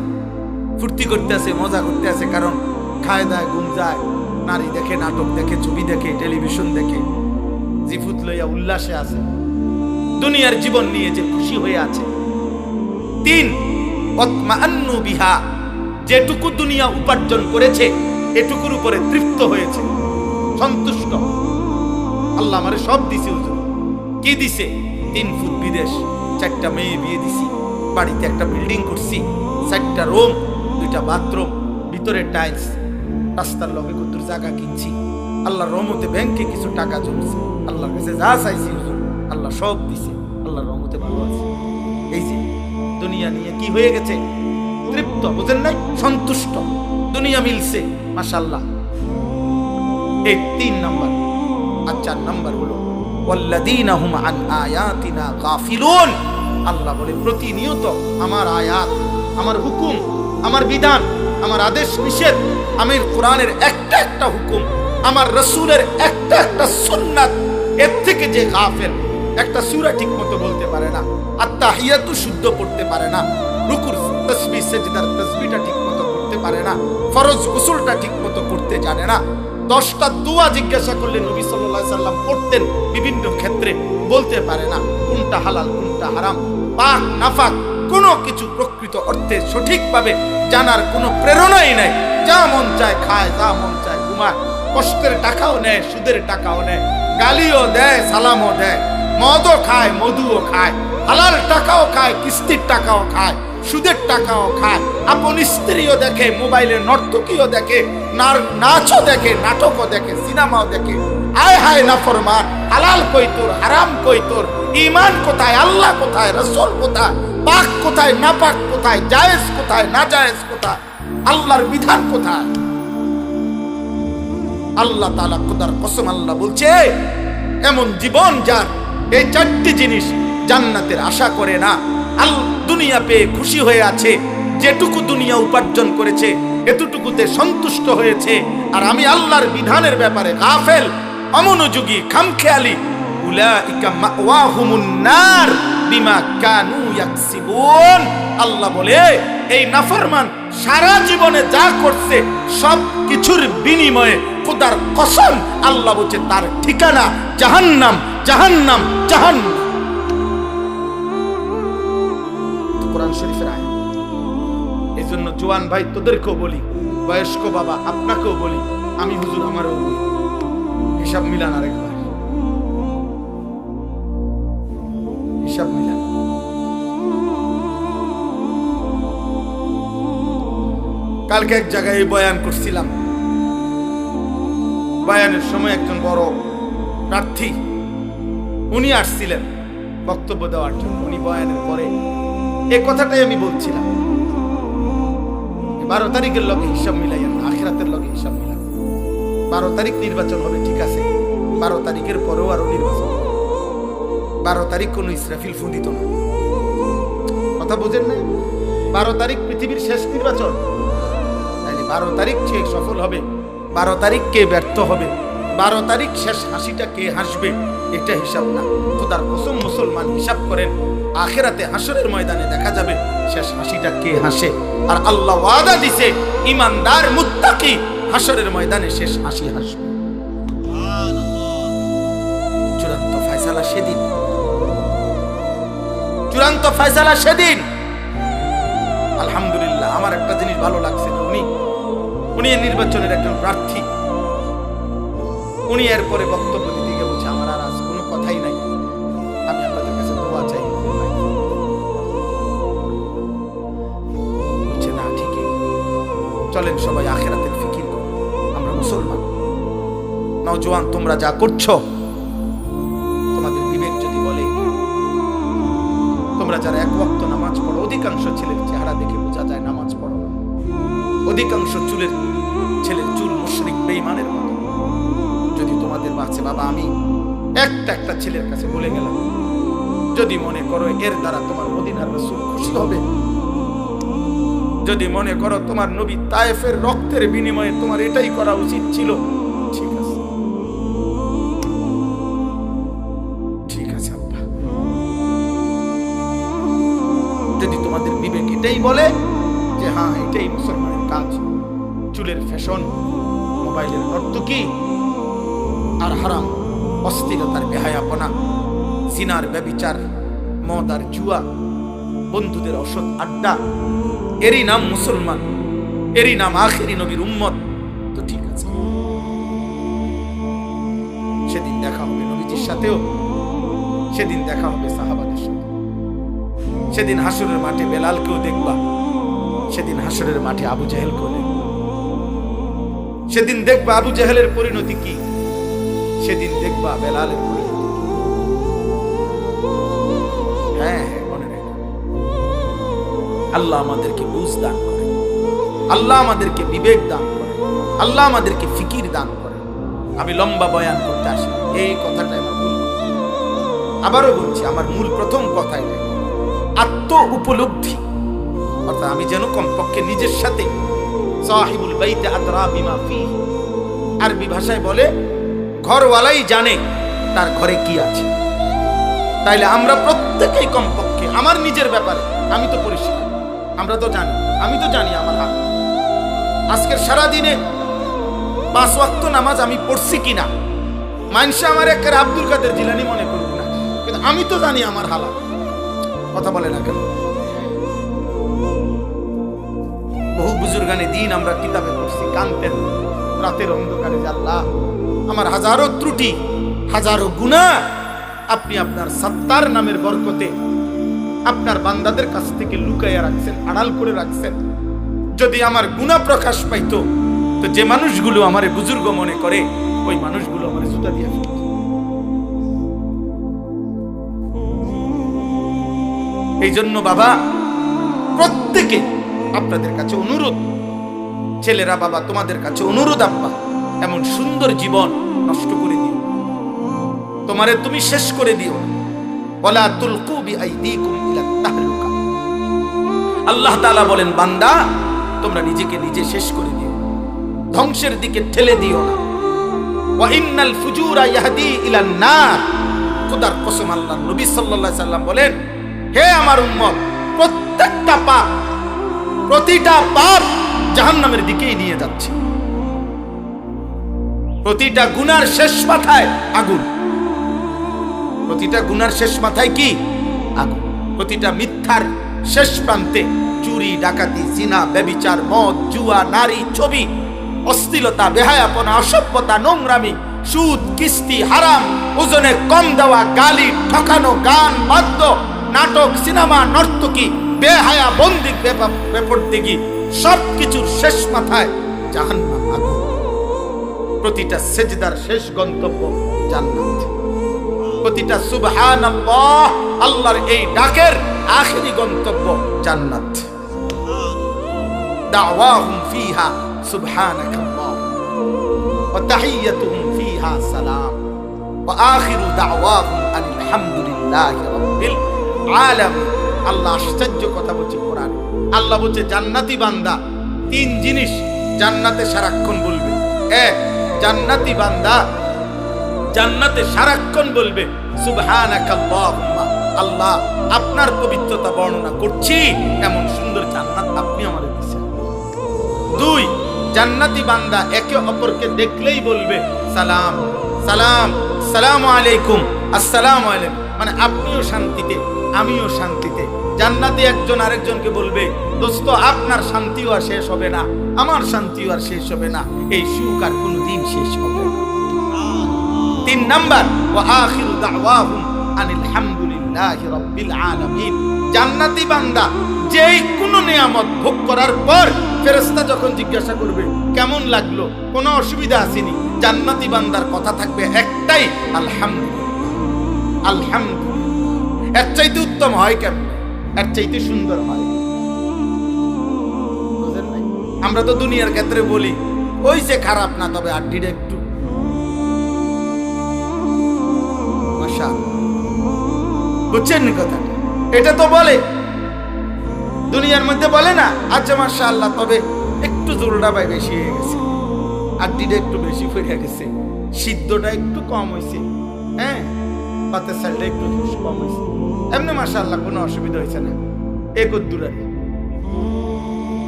ফুর্তি করতে আছে, মজা করতে আছে, কারণ খায় দায়, ঘুম যায়, নারী দেখে, নাটক দেখে, ছবি দেখে, টেলিভিশন দেখে, জিফুত লইয়া উল্লাসে আছে, দুনিয়ার জীবন নিয়ে যে খুশি হয়ে আছে। 3, ওয়াতমাআন্নু বিহা, যেটুকু দুনিয়া উপার্জন করেছে এটুকুর উপরে তৃপ্ত হয়েছে, সন্তুষ্ট। আল্লাহ আমারে সব দিছে হুজুর। কি দিছে? 3 ফুট বিদেশ, 4টা মেয়ে বিয়ে দিছি, বাড়িতে একটা বিল্ডিং করছি, 4টা রুম, 2টা বাথরুম, ভিতরে টাইলস, রাস্তার লগে কত জায়গা কিনছি, আল্লাহর রহমতে ব্যাংকে কিছু টাকা জমছে, আল্লাহর কাছে যা চাইছি হুজুর আল্লাহ সব দিছে, আল্লাহর রহমতে ভালো আছে। এই যে দুনিয়া নিয়ে কি হয়ে গেছে? তৃপ্ত, বুঝেন নাই? সন্তুষ্ট, দুনিয়া মিলছে, মাশাআল্লাহ। এই 3 নাম্বার। আর 4 নাম্বার হলো ওয়াল্লাযীনা হুম আন আয়াতিনা গাফিলুন। আল্লাহ বলে প্রতিনিয়ত আমার আয়াত, আমার হুকুম, আমার বিধান, আমার আদেশ নিষেধ, আমির কোরআনের একটা হুকুম, আমার রাসূলের একটা সুন্নাত, এর থেকে যে গাফেল, একটা সূরা ঠিকমতো বলতে পারে না, আত্তাহিয়াতু শুদ্ধ পড়তে পারে না, রুকুর তাসবিহ সিজদার তাসবিহটা ঠিকমতো করতে পারে না, ফরজ গোসলটা ঠিকমতো করতে জানে না, 10টা দোয়া জিজ্ঞাসা করলে নবী সাল্লাল্লাহু আলাইহি সাল্লাম পড়তেন বিভিন্ন ক্ষেত্রে, বলতে পারে না কোনটা হালাল কোনটা হারাম, পাক নাফাক কোনো কিছু প্রকৃত অর্থে সঠিকভাবে জানার কোনো প্রেরণাই নাই, যা মন চায় খায়, যা মন চায় ঘুমায়, কষ্টের টাকাও নেয়, সুদের টাকাও নেয়, গালিও দেয়, সালামও দেয়, মদও খায়, মধুও খায়, হালাল টাকাও খায়, কিস্তির টাকাও খায়, সুদের টাকাও খায়, আপন স্ত্রীও দেখে, মোবাইলে নর্তকীও দেখে, নাচও দেখে, নাটকও দেখে, সিনেমাও দেখে। আয় হায় নাফরমান, হালাল কই তোর, হারাম কই তোর, ঈমান কোথায়, আল্লাহ কোথায়, রাসূল কোথায়, পাক কোথায়, নাপাক কোথায়, জায়েজ কোথায়, নাজায়েজ কোথায়, আল্লাহর বিধান কোথায়? আল্লাহ তাআলা খোদার কসম, আল্লাহ বলছে এমন জীবন যার এই 4টি জিনিস জান্নাতের আশা করে না, দুনিয়া পেয়ে খুশি হয়ে আছে, যেটুকু দুনিয়া উপার্জন করেছে এতটুকুতে সন্তুষ্ট হয়েছে, আর আমি আল্লাহর বিধানের ব্যাপারে গাফেল, অমনোযোগী, খামখেয়ালি, উলাইকা মাওয়াহুমুন নার বিমা কানু ইয়াকসিবুন। আল্লাহ বলে এই নাফরমান সারা জীবনে যা করছে সব কিছুর বিনিময়ে খোদার কসম আল্লাহ বলছে তার ঠিকানা জাহান্নাম, জাহান্নাম, জাহান্নাম। কোরআন শরীফের আয়াত। এই জন্য জওয়ান ভাই তোদেরকেও বলি, বয়স্ক বাবা আপনাকেও বলি, আমি হুজুর আমারও বলি, হিসাব মিলান, আরেকবার হিসাব মিলান। কালকে এক জায়গায় বয়ান করছিলাম, বয়ানের সময় একজন বড় প্রার্থী উনি আসছিলেন বক্তব্য দেওয়ার জন্য। উনি বয়ানের পরে এই কথাটাই আমি বলছিলাম, 12 তারিখের লগে হিসাব মিলাইয়েন, আখিরাতের লগে হিসাব মিলান। 12 তারিখ নির্বাচন হবে, ঠিক আছে, 12 তারিখের পরেও আরো নির্বাচন হবে। 12 তারিখ কোন ইসরাফিল ফুঁদিত না, কথা বোঝেন না? 12 তারিখ পৃথিবীর শেষ নির্বাচন, তাহলে 12 তারিখ কে সফল হবে, 12 তারিখ কে ব্যর্থ হবে, 12 তারিখ শেষ হাসিটা কে হাসবে, এটা হিসাব না। খোদার কসম মুসলমান হিসাব করেন, আখিরাতে হাসরের ময়দানে দেখা যাবে শেষ হাসিটা কে হাসে। আর আল্লাহ ওয়াদা দিছে ঈমানদার মুত্তাকি হাসরের ময়দানে শেষ হাসি হাসবে। চূড়ান্ত ফয়সালা সেদিন, চূড়ান্ত ফয়সালা সেদিন। আলহামদুলিল্লাহ, আমার একটা জিনিস ভালো লাগছে, উনি নির্বাচনের একজন প্রার্থী, উনি এরপরে বক্তব্য দিতে গিয়ে বলছে আমার আর আজ কোনো কথাই নাই, আমি আপনাদের কাছে দোয়া চাই। বলছে না, ঠিকই, চলেন সবাই আখিরাতের ফিকির করো, আমরা মুসলমান। নওজোয়ান তোমরা যা করছো, তোমাদের বিবেক যদি বলে, তোমরা যারা 1 ওয়াক্ত নামাজ পড়ো, অধিকাংশ ছেলের চেহারা দেখে বোঝা যায় নামাজ পড়ো, অধিকাংশ ছেলের চুল মুশরিক বেঈমানের মতো। যদি তোমাদের বাচ্চা বাবা আমি একটা একটা ছেলের কাছে বলে গেলাম, যদি মনে করো এর দ্বারা তোমার মদিনার রাসূল খুশি হবে, যদি মনে করো তোমার নবী তায়েফের রক্তের বিনিময়ে তোমার এটাই করা উচিত ছিল, ঠিক আছে, ঠিক আছে আব্বা। যদি তোমাদের বিবেক এটাই বলে যে হ্যাঁ এটাই মুসলমানের কাজ, চুলের ফ্যাশন, মোবাইলের নর্তকী আর হারাম, অস্থিরতার বেহায়াপনা, জিনার ব্যভিচার, মদ আর জুয়া, বন্ধুদের অসৎ আড্ডা, এরই নাম মুসলমান, এরই নাম আখেরি নবীর উম্মত, তো ঠিক আছে। সেদিন দেখা হবে নবীজির সাথেও, সেদিন দেখা হবে সাহাবাদের সাথে, সেদিন হাসরের মাঠে বেলালকেও দেখবা, সেদিন হাসরের মাঠে আবু জাহেলকেও দেখবা, সেদিন দেখবা আবু জাহেলের পরিণতি কি, সেদিন দেখবা বেলালের পরিণতি কি। হ্যাঁ হ্যাঁ, মনে রেখো, আল্লাহ আমাদেরকে বুঝ দান করে, আল্লাহ আমাদেরকে বিবেক দান করে, আল্লাহ আমাদেরকে ফিকির দান করে। আমি লম্বা বয়ান করতে আসি, এই কথাটাই আমার মূল। আবারও বলছি, আমার মূল প্রথম কথাই আত্ম উপলব্ধি, অর্থাৎ আমি যেন কমপক্ষে নিজের সাথে সাহিবুল বাইতে আদরা বিমা ফিহি, আরবি ভাষায় বলে ঘরওয়ালাই জানে তার ঘরে কি আছে। তাইলে আমরা প্রত্যেকেই কমপক্ষে আমার নিজের ব্যাপারে আমি তো পরিষ্কার, আমরা তো জানি, আমি তো জানি আমার হাল। আজকের সারা দিনে 5 ওয়াক্ত নামাজ আমি পড়ছি কিনা, মানুষ আমার একের আব্দুল কাদের জিলানী মনে করবে না, কিন্তু আমি তো জানি আমার হালাত। কথা বলে না কেন? বহু বুজুর্গানে দিন আমরা কিতাবে পড়ছি, কানতেন রাতের অন্ধকারে, যে আল্লাহ আমার হাজারো ত্রুটি, হাজারো গুনাহ আপনি আপনার সত্তার নামের বরকতে আপনার বান্দাদের কাছ থেকে লুকাইয়া রাখছেন, আড়াল করে রাখছেন। যদি আমার গুনাহ প্রকাশ পাইতো, তো যে মানুষগুলো আমারে বুজুর্গ মনে করে, ওই মানুষগুলো আমারে জুতা দিয়ে ফেলত। এই জন্য বাবা, প্রত্যেকে আপনাদের কাছে অনুরোধ, ছেলেরা বাবা তোমাদের কাছে অনুরোধ, আব্বা এমন সুন্দর জীবন নষ্ট করে দিও, তোমারে তুমি শেষ করে দিও। ওয়ালা তুলকু বিআইদিকুম ইলা তাহলুকা, আল্লাহ তাআলা বলেন বান্দা তোমরা নিজেকে নিজে শেষ করে দিও, ধ্বংসের দিকে ঠেলে দিও না। ওয়া ইন্নাল ফুজুরা ইয়াহদি ইলান নার, খোদার কসম আল্লাহ নবী সাল্লাল্লাহু আলাইহি সাল্লাম বলেন, হে আমার উম্মত, প্রত্যেকটা পাপ, প্রতিটা পাপ জাহান্নামের দিকেই নিয়ে যাচ্ছে। প্রতিটা গুনার শেষ মাথায় আগুন, প্রতিটা গুনার শেষ মাথায় কি? আগুন। প্রতিটা মিথ্যার শেষ প্রান্তে চুরি, ডাকাতি, জিনা, ব্যভিচার, মদ, জুয়া, নারী, ছবি, অশ্লীলতা, বেহায়াপনা, অসভ্যতা, নোংরামি, সুদ, কিস্তি, হারাম, ওজনে কম দেওয়া, গালি, ঠকানো, গান, বাদ্য, নাটক, সিনেমা, নর্তকী, বেহায়া, বন্দিক, বেপরদিগি, সবকিছুর শেষ মাথায় জাহান্নাম, আগুন। প্রতিটা সেজদার শেষ গন্তব্য জান্নাত। প্রতিটা সুবহানাল্লাহ, আল্লাহর এই ডাকের আখেরি গন্তব্য জান্নাত। দাওয়াহুম ফিহা সুবহানাকাল্লাহ ওয়া তাহিয়াতুহুম ফিহা সালাম ওয়া আখিরু দাওয়াহুম আলহামদুলিল্লাহি রাব্বিল আলামিন। আল্লাহ আশ্চর্য কথা বলছে কোরআনে। আল্লাহ বলছে জান্নাতি বান্দা 3 জিনিস জান্নাতে সারাক্ষণ বলবে। এক, জান্নাতি বান্দা জান্নাতে সারাক্ষণ বলবে সুবহানাকাল্লাহুম্মা, আল্লাহ আপনার পবিত্রতা বর্ণনা করছি, এমন সুন্দর জান্নাত আপনি আমাদের দিয়েছেন। 2, জান্নাতি বান্দা একে অপরকে দেখলেই বলবে সালাম সালাম, আসসালামু আলাইকুম, আসসালামু আলাইকুম, মানে আপনিও শান্তিতে আমিও শান্তিতে। জান্নাতি একজন আরেকজনকে বলবে দোস্ত আপনার শান্তিও আর শেষ হবে না, আমার শান্তিও আর শেষ হবে না, এই সুখ আর কোনোদিন শেষ হবে না। 3 নাম্বার, ওয়া আখিরু দাওয়াহুম আনিল হামদুলিল্লাহি রাব্বিল আলামিন। জান্নাতি বান্দা যেই কোনো নিয়ামত ভোগ করার পর ফেরেশতা যখন জিজ্ঞাসা করবে কেমন লাগলো, কোনো অসুবিধা আসেনি, জান্নাতি বান্দার কথা থাকবে একটাই, আলহামদুলিল্লাহ, আলহামদুলিল্লাহ। এর চাইতে উত্তম হয় কেমন, এর চাইতে সুন্দর হয়? বুঝেন নাই? আমরা তো দুনিয়ার ক্ষেত্রে বলি ওই যে খারাপ না, তবে আড্ডিটা একটু মাশাআল্লাহ। বুঝছেন কথাটা? এটা তো বলে দুনিয়ার মধ্যে বলে না, আচ্ছা মাশাআল্লাহ, তবে একটু জোলটা ভাই বেশি হয়ে গেছে, আড্ডিটা একটু বেশি ফিরে গেছে, সিদ্ধটা একটু কম হয়েছে, হ্যাঁ, পাতের সাইডটা একটু কম হয়েছে, এমনি মাশাআল্লাহ কোনো অসুবিধা হয়েছে না, একদূরারি।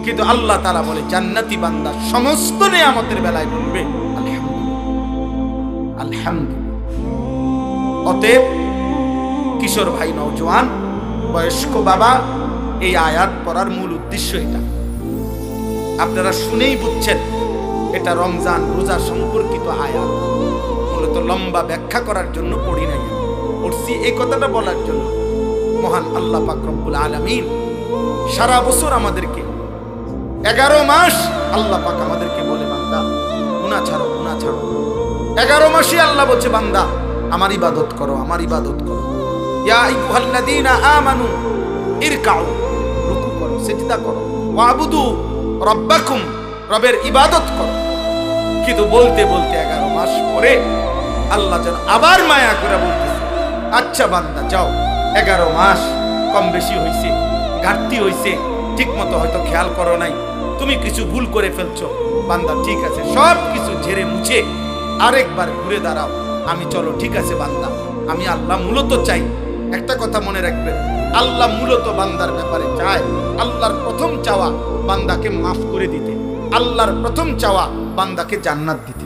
কিন্তু আল্লাহ তাআলা বলে জান্নাতি বান্দা সমস্ত নিয়ামতের বেলায় বলবে আলহামদুলিল্লাহ, আলহামদুলিল্লাহ। অতএব কিশোর ভাই, নওজোয়ান, বয়স্ক বাবা, এই আয়াত পড়ার মূল উদ্দেশ্য এটা। আপনারা শুনেই বুঝছেন এটা রমজান রোজা সম্পর্কিত আয়াত। মূলত লম্বা ব্যাখ্যা করার জন্য পড়ি নাই, পড়ছি এই কথাটা বলার জন্য। মহান আল্লাহ পাক রব্বুল আলামিন সারা বছর আমাদেরকে 11 মাস আল্লাহ পাক আমাদেরকে বলে, বান্দা গুনাহ ছাড়ো, গুনাহ ছাড়ো। 11 মাসে আল্লাহ বলছে, বান্দা আমার ইবাদত করো, আমার ইবাদত করো। ইয়া আইয়ুহাল্লাযীনা আমানু ইরকাউ, রুকু করো, সিজদা করো, ওয়াবুদু রব্বাকুম, রবের ইবাদত করো। কিন্তু বলতে বলতে 11 মাস পরে আল্লাহ যেন আবার মায়া করে বলতেছে, আচ্ছা বান্দা যাও, 11 মাস কম বেশি হয়েছে, ঘাটতি হয়েছে, ঠিক মতো হয়তো খেয়াল করো নাই, তুমি কিছু ভুল করে ফেলছো, বান্দা ঠিক আছে, সব কিছু ঝেড়ে মুছে আরেকবার ঘুরে দাঁড়াও, আমি চলো, ঠিক আছে বান্দা, আমি আল্লাহ মূলত চাই। একটা কথা মনে রাখবেন, আল্লাহ মূলত বান্দার ব্যাপারে চায়, আল্লাহর প্রথম চাওয়া বান্দাকে মাফ করে দিতে, আল্লাহর প্রথম চাওয়া বান্দাকে জান্নাত দিতে।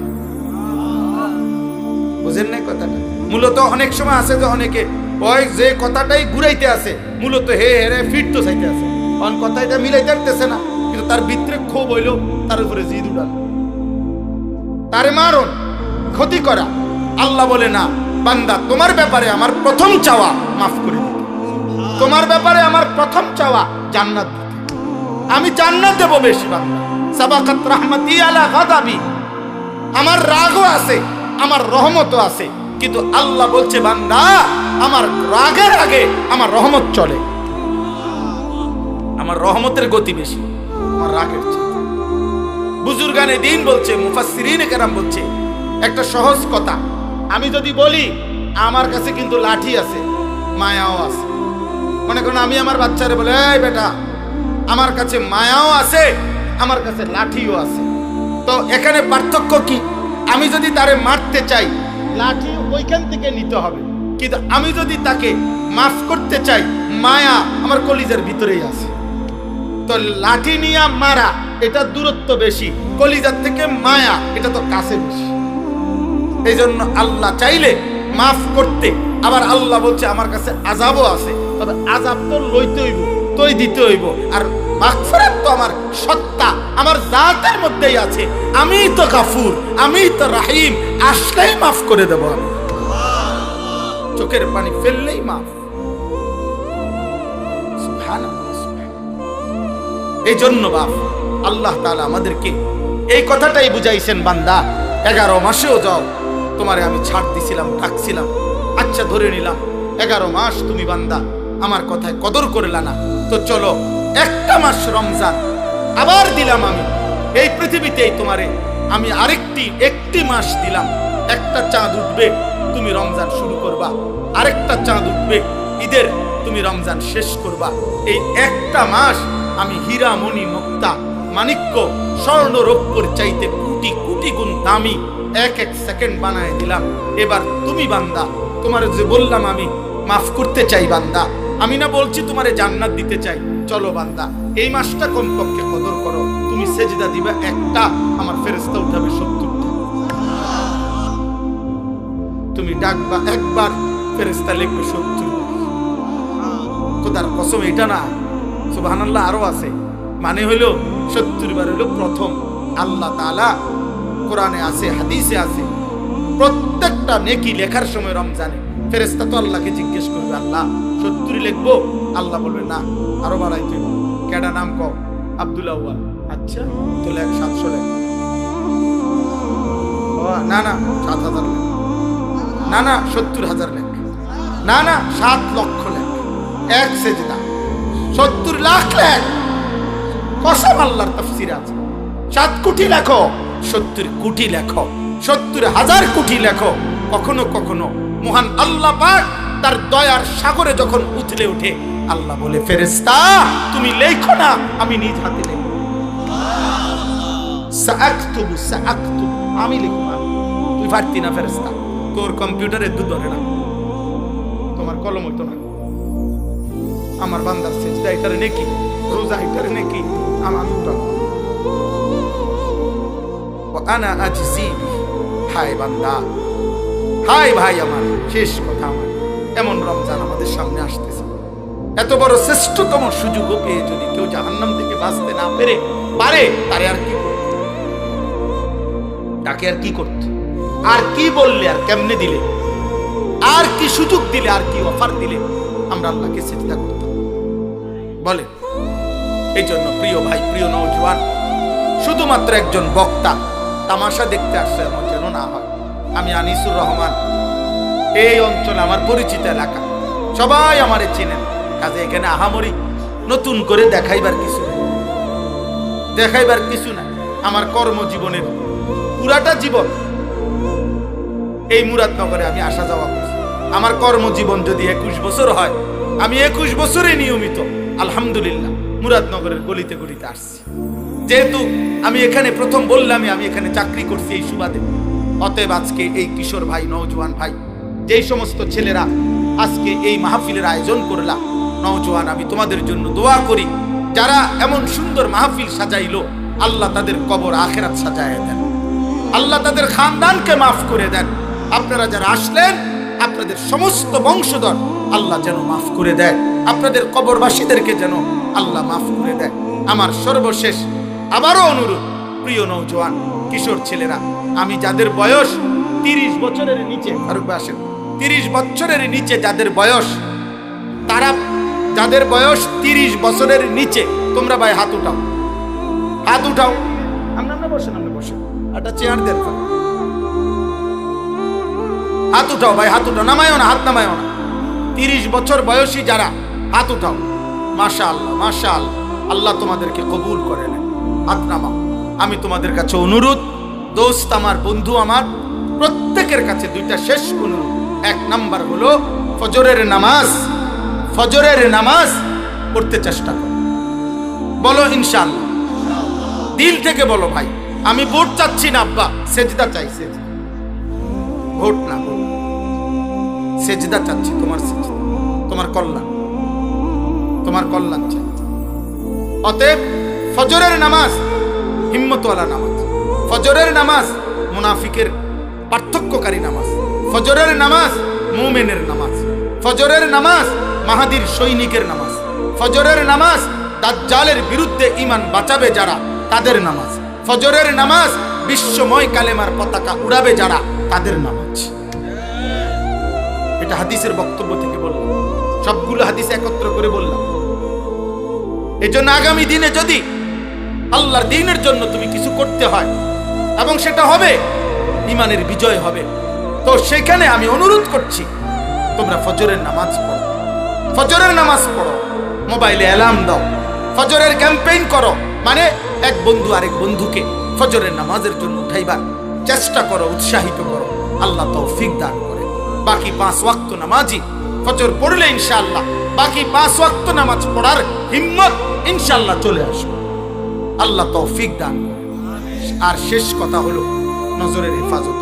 বুঝেন না কথাটা? মূলত অনেক সময় আছে যে অনেকে ওই যে কথাটাই ঘুরাইতে আছে, মূলত হে হেরে ফিট তো চাইতে আছে, অন কথাটা মিলাইতে পারতেছে না, কিন্তু তার ভিতরে ক্ষোভ হইল, তার উপরে জিদ উড়াল, তারে মারণ, ক্ষতি করা। আল্লাহ বলে না, বান্দা তোমার ব্যাপারে আমার প্রথম চাওয়া মাফ করে দিতে, তোমার ব্যাপারে আমার প্রথম চাওয়া জান্নাত দিতে, আমি জান্নাত দেব বেশি। বান্দা সাবাকাত রাহমাতি আলা গাদাবি, আমার রাগও আছে, আমার রহমতও আছে, কিন্তু আল্লাহ বলছে বান্দা আমার রাগের আগে আমার রহমত চলে, আমার রহমতের গতি বেশি আমার রাগের চেয়ে। বুজুর্গানে দ্বীন বলছে, মুফাসসিরিনে কেরাম বলছে, একটা সহজ কথা আমি যদি বলি, আমার কাছে কিন্তু লাঠি আছে, মায়াও আছে। মনে করেন আমি আমার বাচ্চারে বলে, এই বেটা আমার কাছে মায়াও আছে, আমার কাছে লাঠিও আছে, তো এখানে পার্থক্য কি? আমি যদি তারে মারতে চাই, লাঠি ওইখান থেকে নিতে হবে, কিন্তু আমি যদি তাকে মাফ করতে চাই, মায়া আমার কলিজার ভিতরেই আছে। তো লাঠি নিয়ে মারা এটা দূরত্ব বেশি, কলিজার থেকে মায়া এটা তো কাছে বেশি। এই জন্য আল্লাহ চাইলে মাফ করতে, আবার আল্লাহ বলছে আমার কাছে আযাবও আছে, তবে আযাব তো লইতে হইব, তোই দিতে হইব, আর মাগফিরাত তো আমার সত্তা, আমার জাতের মধ্যেই আছে, আমিই তো গাফুর, আমিই তো রাহিম, আসলেই মাফ করে দেব আমি, চোখের পানি ফেললেই মাফ। সুবহানাল্লাহ, সুবহানাল্লাহ। এই জন্য বাপ আল্লাহ তাআলা আমাদেরকে এই কথাটাই বুঝাইছেন, বান্দা 11 মাসেও যাও, তোমারে আমি ছাড় দিছিলাম, ডাকছিলাম, আচ্ছা ধরে নিলাম 11 মাস তুমি বান্দা আমার কথায় কদর করলা না, তো চলো একটা মাস রমজান আবার দিলাম আমি এই পৃথিবীতেই তোমারে, আমি একটি মাস দিলাম, একটা চাঁদ উঠবে তুমি রমজান শুরু করবা, আরেকটা চাঁদ উঠবে ঈদের তুমি রমজান শেষ করবা। এই একটা মাস আমি হীরা মণি মুক্তা মাণিক্য স্বর্ণ রৌপ্যের চাইতে কোটি কোটি গুণ দামি এক সেকেন্ড বানায় দিলাম। এবার তুমি বান্দা, তোমার যে বললাম আমি মাফ করতে চাই বান্দা, আমি না বলছি তোমারে জান্নাত দিতে চাই, চলো বান্দা এই মাসটা কমপক্ষে কদর করো, তুমি সেজদা দিবা একটা, আমার ফেরেশতা উঠাবে 70টা, তুমি ডাকবা একবার, ফেরেশতা লিখবে 70। খোদার কসম এটা না, সুবহানাল্লাহ, আরো আছে, মানে হইল 70 বার হইল প্রথম। আল্লাহ তাআলা কোরআনে আছে, হাদিসে আছে, প্রত্যেকটা নেকি লেখার সময় রমজানে ফেরেশতা তো আল্লাহকে জিজ্ঞেস করবে, আল্লাহ 70 লিখবো? আল্লাহ বলবে না, আরো বাড়াইতে। কেডা নাম কও? আব্দুল আউয়াল। আচ্ছা তো লেখ 700 লেখ। না না 7000 লেখ, না না 70,000 লেখ, না না 7 লক্ষ লেখ, এক সেজদা 70 লাখ লেখ। কসম আল্লাহর তাফসীর আছে, 7 কোটি লেখো, 70 কোটি লেখো, 70,000 কোটি লেখো। কখনো কখনো মহান আল্লাহ পাক তার দয়ার সাগরে যখন উথলে ওঠে, আল্লাহ বলে, ফেরেশতা তুমি লেখো না, আমি নিজ হাতে লিখব। সাআকতুবু সাআকতুবু, আমি লিখব। তুই পারতি না ফেরেশতা, তোর কম্পিউটারে দুধ ধরে না, তোমার কলম হইতো না। আমার বান্দার সিজদা এটারে নেকি, রোজা এটারে নেকি, আমার উঠাও। আনা আজিজি, হায় বান্দা, হায় ভাই আমার, শেষ কথা আমার। এমন রমজান আমাদের সামনে আসতেছে, এত বড় শ্রেষ্ঠতম সুযোগ পেয়ে যদি কেউ জাহান্নাম থেকে বাঁচতে না পারে, তারে আর কি করতে, তাকে আর কি করতে, আর কি বললে, আর কেমনে দিলে, আর কি সুযোগ দিলে, আর কি অফার দিলে আমরা আল্লাহকে সিজদা করতাম বলে। এই জন্য প্রিয় ভাই, প্রিয় নওজোয়ান, শুধুমাত্র একজন বক্তা তামাশা দেখতে আসছে এমন যেন না হয়। আমি আনিসুর রহমান, এই অঞ্চলে আমার পরিচিত এলাকা, সবাই আমারে চিনেন। কাজে এখানে আহামরি নতুন করে দেখাইবার কিছু নাই। আমার কর্মজীবনের পুরাটা জীবন এই মুরাদনগরে আমি আসা যাওয়া করছি। আমার কর্মজীবন যদি 21 বছর হয়, আমি 21 বছরে নিয়মিত আলহামদুলিল্লাহ মুরাদনগরের গলিতে গলিতে আসছি। যেহেতু আমি এখানে প্রথম বললামই আমি এখানে চাকরি করছি এই সুবাদে, অতএব আজকে এই কিশোর ভাই, নওজোয়ান ভাই, যেই সমস্ত ছেলেরা আজকে এই মাহফিলের আয়োজন করলা, নওজোয়ান, আমি তোমাদের জন্য দোয়া করি, যারা এমন সুন্দর মাহফিল সাজাইলো, আল্লাহ তাদের কবর আখিরাত সাজায় দেন, আল্লাহ তাদের খানদানকে মাফ করে দেন। আপনারা যারা আসলেন, আপনাদের সমস্ত বংশধর আল্লাহ যেন মাফ করে দেয়, আপনাদের কবরবাসীদেরকে যেন আল্লাহ মাফ করে দেয়। আমার সর্বশেষ আবারও অনুরোধ, প্রিয় নওজোয়ান কিশোর ছেলেরা, আমি যাদের বয়স 30 বছরের নিচে, ফারুক ভাই আসেন, 30 বছরের নিচে যাদের বয়স, তারা যাদের বয়স 30 বছরের নিচে, তোমরা ভাই হাত উঠাও, হাত উঠাও। আমরা বসেন, একটা চেয়ার দেন, হাত উঠাও ভাই, হাত উঠাও, নামায়ও না, হাত নামায়ও না। 30 বছর বয়সী যারা, হাত উঠাও। মাশাআল্লাহ, মাশাআল্লাহ, আল্লাহ তোমাদেরকে কবুল করে নেন। হাত নামাও। আমি তোমাদের কাছে অনুরোধ, দোস্ত আমার, বন্ধু আমার, প্রত্যেকের কাছে দুইটা শেষ অনুরোধ। 1 নাম্বার হলো ফজরের নামাজ পড়তে চেষ্টা করো। বলো ইনশাআল্লাহ, দিল থেকে বলো ভাই, আমি ভোট চাচ্ছি না আব্বা, সেজদা চাই, ভোট না, সেজদা চাচ্ছি, তোমার সেজদা, তোমার কল্যাণ চাই। অতএব ফজরের নামাজ হিম্মতওয়ালা নামাজ, ফজরের নামাজ মুনাফিকের পার্থক্যকারী নামাজ, ফজরের নামাজ মুমিনের নামাজ, ফজরের নামাজ মাহাদির সৈনিকের নামাজ, ফজরের নামাজ দাজ্জালের বিরুদ্ধে ঈমান বাঁচাবে যারা, তাদের নামাজ, ফজরের নামাজ বিশ্বময় কালেমার পতাকা উড়াবে যারা, তাদের নামাজ। এটা হাদিসের বক্তব্য থেকে বললাম, সবগুলো হাদিস একত্র করে বললাম। এজন্য আগামী দিনে যদি আল্লাহর দ্বীনের জন্য তুমি কিছু করতে হয়, এবং সেটা হবে, ঈমানের বিজয় হবে, তো সেখানে আমি অনুরোধ করছি, তোমরা ফজরের নামাজ পড়ো, ফজরের নামাজ পড়ো, মোবাইলে অ্যালার্ম দাও, ফজরের ক্যাম্পেইন করো, মানে এক বন্ধু আরেক বন্ধুকে ফজরের নামাজের জন্য উঠাইবার চেষ্টা করো, উৎসাহিত করো। আল্লাহ তৌফিক দান করে। বাকি 5 ওয়াক্ত নামাজি ফজর পড়লে ইনশাআল্লাহ বাকি 5 ওয়াক্ত নামাজ পড়ার হিম্মত ইনশাআল্লাহ চলে আসবে। আল্লাহ তৌফিক দান করে। আর শেষ কথা হলো নজরের হেফাজত।